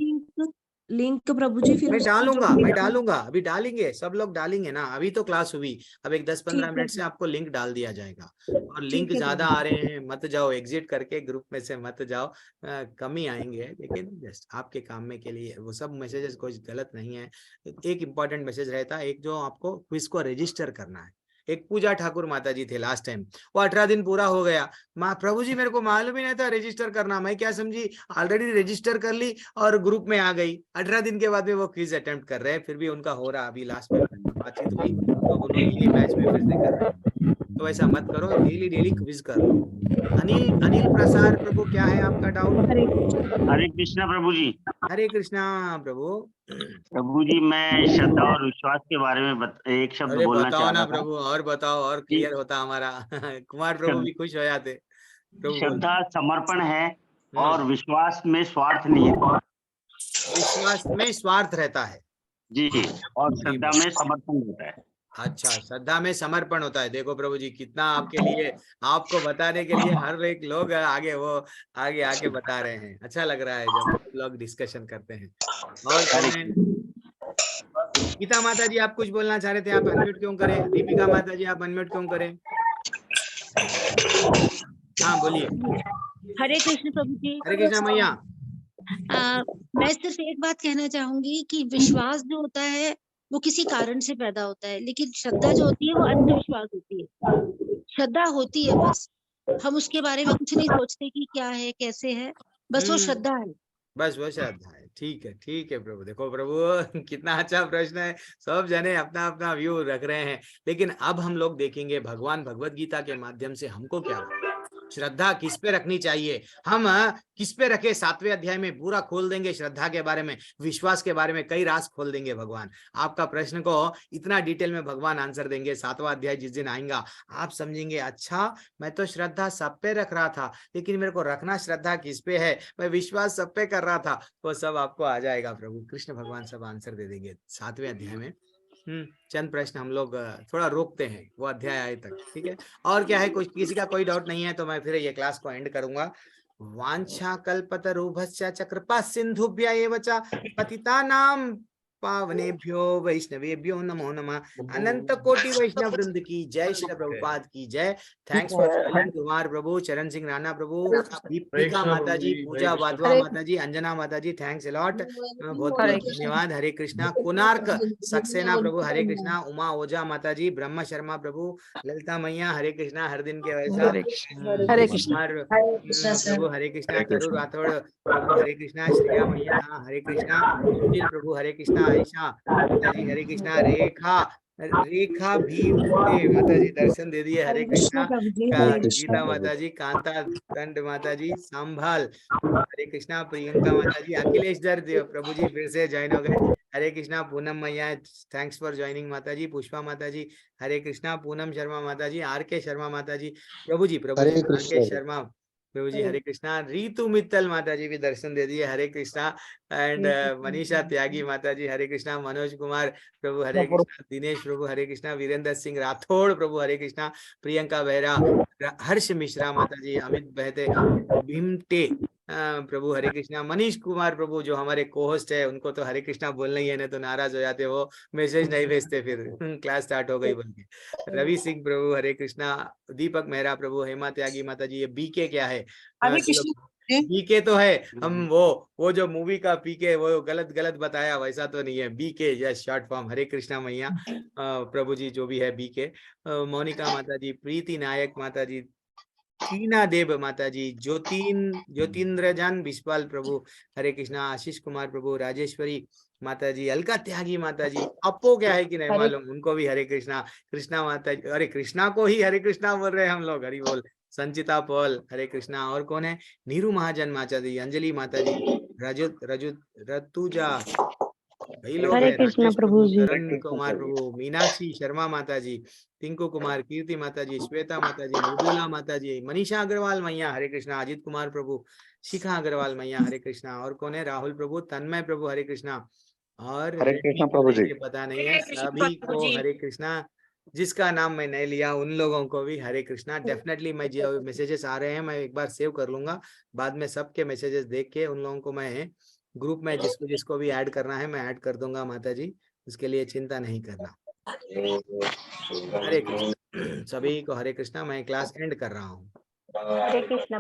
लिंक प्रभु जी फिर मैं डालूंगा, अभी डालेंगे, सब लोग डालेंगे ना। अभी तो क्लास हुई, अब एक 10-15 मिनट से आपको लिंक डाल दिया जाएगा। और लिंक ज्यादा आ रहे हैं, मत जाओ, एग्जिट करके ग्रुप में से मत जाओ, कम ही आएंगे, लेकिन जस्ट आपके काम में के लिए वो सब मैसेजेस कुछ गलत नहीं है। एक इंपॉर्टेंट मैसेज रहता है, एक जो आपको क्विज को रजिस्टर करना है। एक पूजा ठाकुर माता जी थे लास्ट टाइम, वो 18 दिन पूरा हो गया, माँ प्रभु जी मेरे को मालूम ही नहीं था रजिस्टर करना, मैं क्या समझी ऑलरेडी रजिस्टर कर ली और ग्रुप में आ गई। 18 दिन के बाद में वो क्विज अटेम्प्ट कर रहे हैं, फिर भी उनका हो रहा, अभी लास्ट में बातचीत हुई तो उन्होंने ये मैच में फिर से कर रहे हैं। तो ऐसा मत करो, डेली क्विज करो। अनिल प्रसाद प्रभु, क्या है आपका डाउट? हरे कृष्णा प्रभु जी। हरे कृष्णा प्रभु। प्रभु जी, मैं श्रद्धा और विश्वास के बारे में एक शब्द बोलना चाहता ना प्रभु, और बताओ, और क्लियर होता हमारा। कुमार प्रभु भी खुश हो जाते। श्रद्धा समर्पण है और विश्वास में स्वार्थ नहीं है। विश्वास में स्वार्थ रहता है जी, और श्रद्धा में समर्पण होता है। अच्छा, श्रद्धा में समर्पण होता है। देखो प्रभु जी, कितना आपके लिए, आपको बताने के लिए हर एक लोग आगे बता रहे हैं। अच्छा लग रहा है जब लोग डिस्कशन करते हैं। और गीता माता जी, आप कुछ बोलना चाह रहे थे, आप अनम्यूट क्यों करें? दीपिका माता जी, आप अनम्यूट क्यों करें? हाँ बोलिए। हरे कृष्ण प्रभु जी। हरे कृष्ण मैया। मैं सिर्फ एक बात कहना चाहूंगी कि विश्वास जो होता है वो किसी कारण से पैदा होता है, लेकिन श्रद्धा जो होती है वो अंधविश्वास होती है। श्रद्धा होती है, बस हम उसके बारे में कुछ नहीं सोचते कि क्या है कैसे है, बस वो श्रद्धा है, बस वो श्रद्धा है। ठीक है प्रभु। देखो प्रभु, कितना अच्छा प्रश्न है। सब जने अपना अपना व्यू रख रहे हैं, लेकिन अब हम लोग देखेंगे भगवान भगवत गीता के माध्यम से हमको क्या श्रद्धा किस पे रखनी चाहिए, हम किस पे रखे। 7वें अध्याय में पूरा खोल देंगे श्रद्धा के बारे में, विश्वास के बारे में, कई राज खोल देंगे भगवान। आपका प्रश्न को इतना डिटेल में भगवान आंसर देंगे। 7वां अध्याय जिस दिन आएगा आप समझेंगे, अच्छा मैं तो श्रद्धा सब पे रख रहा था, लेकिन मेरे को रखना श्रद्धा किस पे है, मैं विश्वास सब पे कर रहा था। वो सब आपको आ जाएगा, प्रभु कृष्ण भगवान सब आंसर दे देंगे 7वें अध्याय में। चंद प्रश्न हम लोग थोड़ा रोकते हैं वो अध्याय आए तक, ठीक है। और क्या है, कुछ किसी का कोई डाउट नहीं है तो मैं फिर ये क्लास को एंड करूंगा। वांछा कल्पतरुभ्यश्च च कृपा सिंधुभ्य एव च पतितानां पावनेभ्यो वैष्णवेभ्यो नमो नमः। अनंत कोटि वैष्णव वृंद की जय, श्री प्रभुपाद की जय। थैंक्स फॉर ज्वाइनिंग कुमार प्रभु, चरण सिंह राणा प्रभु, दीपिका माता जी, पूजा वाधवा माता जी, अंजना माता जी, थैंक्स अ लॉट, बहुत बहुत धन्यवाद। हरे कृष्णा। कोणार्क सक्सेना प्रभु हरे कृष्णा। उमा ओझा माता जी, ब्रह्म शर्मा प्रभु, ललिता मैया हरे कृष्णा, हर दिन के वैसा हरे कृष्णा प्रभु हरे कृष्णा, तरुण राठौड़ प्रभु हरे कृष्णा, श्रेया मैया हरे कृष्णा, सुशील प्रभु हरे कृष्णा, आयशा माता जी हरे कृष्णा, रेखा भी माता जी दर्शन दे दिए हरे कृष्णा, गीता माता जी, कांता दंड माता जी, संभाल हरे कृष्णा, प्रियंका माता जी, अखिलेश दर प्रभु जी फिर से ज्वाइन हो गए हरे कृष्णा, पूनम मैया थैंक्स फॉर ज्वाइनिंग माता जी, पुष्पा माता जी हरे कृष्णा, पूनम शर्मा माता जी, आर के शर्मा माता जी, प्रभु जी आर के शर्मा प्रभु जी हरे कृष्णा, रीतु मित्तल माता जी भी दर्शन दे दिए हरे कृष्णा, एंड मनीषा त्यागी माता जी हरे कृष्णा, मनोज कुमार प्रभु हरे कृष्णा, दिनेश प्रभु हरे कृष्णा, वीरेंद्र सिंह राठौड़ प्रभु हरे कृष्णा, प्रियंका बेहरा, हर्ष मिश्रा माता जी, अमित बहते, भीमटे प्रभु हरे कृष्णा, मनीष कुमार प्रभु जो हमारे कोहोस्ट है उनको तो हरे कृष्णा बोलना ही है, नहीं तो नाराज हो जाते, वो मैसेज नहीं भेजते फिर क्लास स्टार्ट हो गई बोल के। रवि सिंह प्रभु हरे कृष्णा, दीपक मेहरा प्रभु, हेमा त्यागी माता जी। ये बीके क्या है? बीके तो है हम वो जो मूवी का पीके वो गलत बताया वैसा तो नहीं है, बीके यस शॉर्ट फॉर्म। हरे कृष्णा मैया प्रभु जी जो भी है बीके। मोनिका माता जी, प्रीति नायक माता जी, टीना देव माता जी, ज्योतिन्द्र जान बिस्वाल प्रभु हरे कृष्णा, आशीष कुमार प्रभु, राजेश्वरी माता जी, अलका त्यागी माता जी, अपो क्या है कि नहीं मालूम, उनको भी हरे कृष्णा, कृष्णा माता जी, अरे कृष्णा को ही हरे कृष्णा बोल रहे हैं हम लोग, हरि बोल। संचिता पॉल हरे कृष्णा। और कौन है? नीरू महाजन माता जी, अंजलि माता जी, रतुजा, कई लोग हैं, राकेश प्रभु, करण कुमार प्रभु, मीनाक्षी शर्मा माता जी, टिंकू कुमार, कीर्ति माता जी, श्वेता माता जी, मृदुला माता जी, मनीषा अग्रवाल मैया हरे कृष्णा, अजित कुमार प्रभु, शिखा अग्रवाल मैया हरे कृष्णा। और कौन है? राहुल प्रभु, तन्मय प्रभु हरे कृष्णा। और हरे कृष्णा प्रभु जी, पता नहीं है, सभी को हरे कृष्णा। जिसका नाम मैं नहीं लिया उन लोगों को भी हरे कृष्णा। डेफिनेटली मैं जो मैसेजेस आ रहे हैं मैं एक बार सेव कर लूंगा, बाद में सबके मैसेजेस देख के उन लोगों को मैं ग्रुप में जिसको जिसको भी ऐड करना है मैं ऐड कर दूंगा माता जी, उसके लिए चिंता नहीं करना। हरे कृष्णा। सभी को हरे कृष्णा। मैं क्लास एंड कर रहा हूँ। हरे कृष्णा।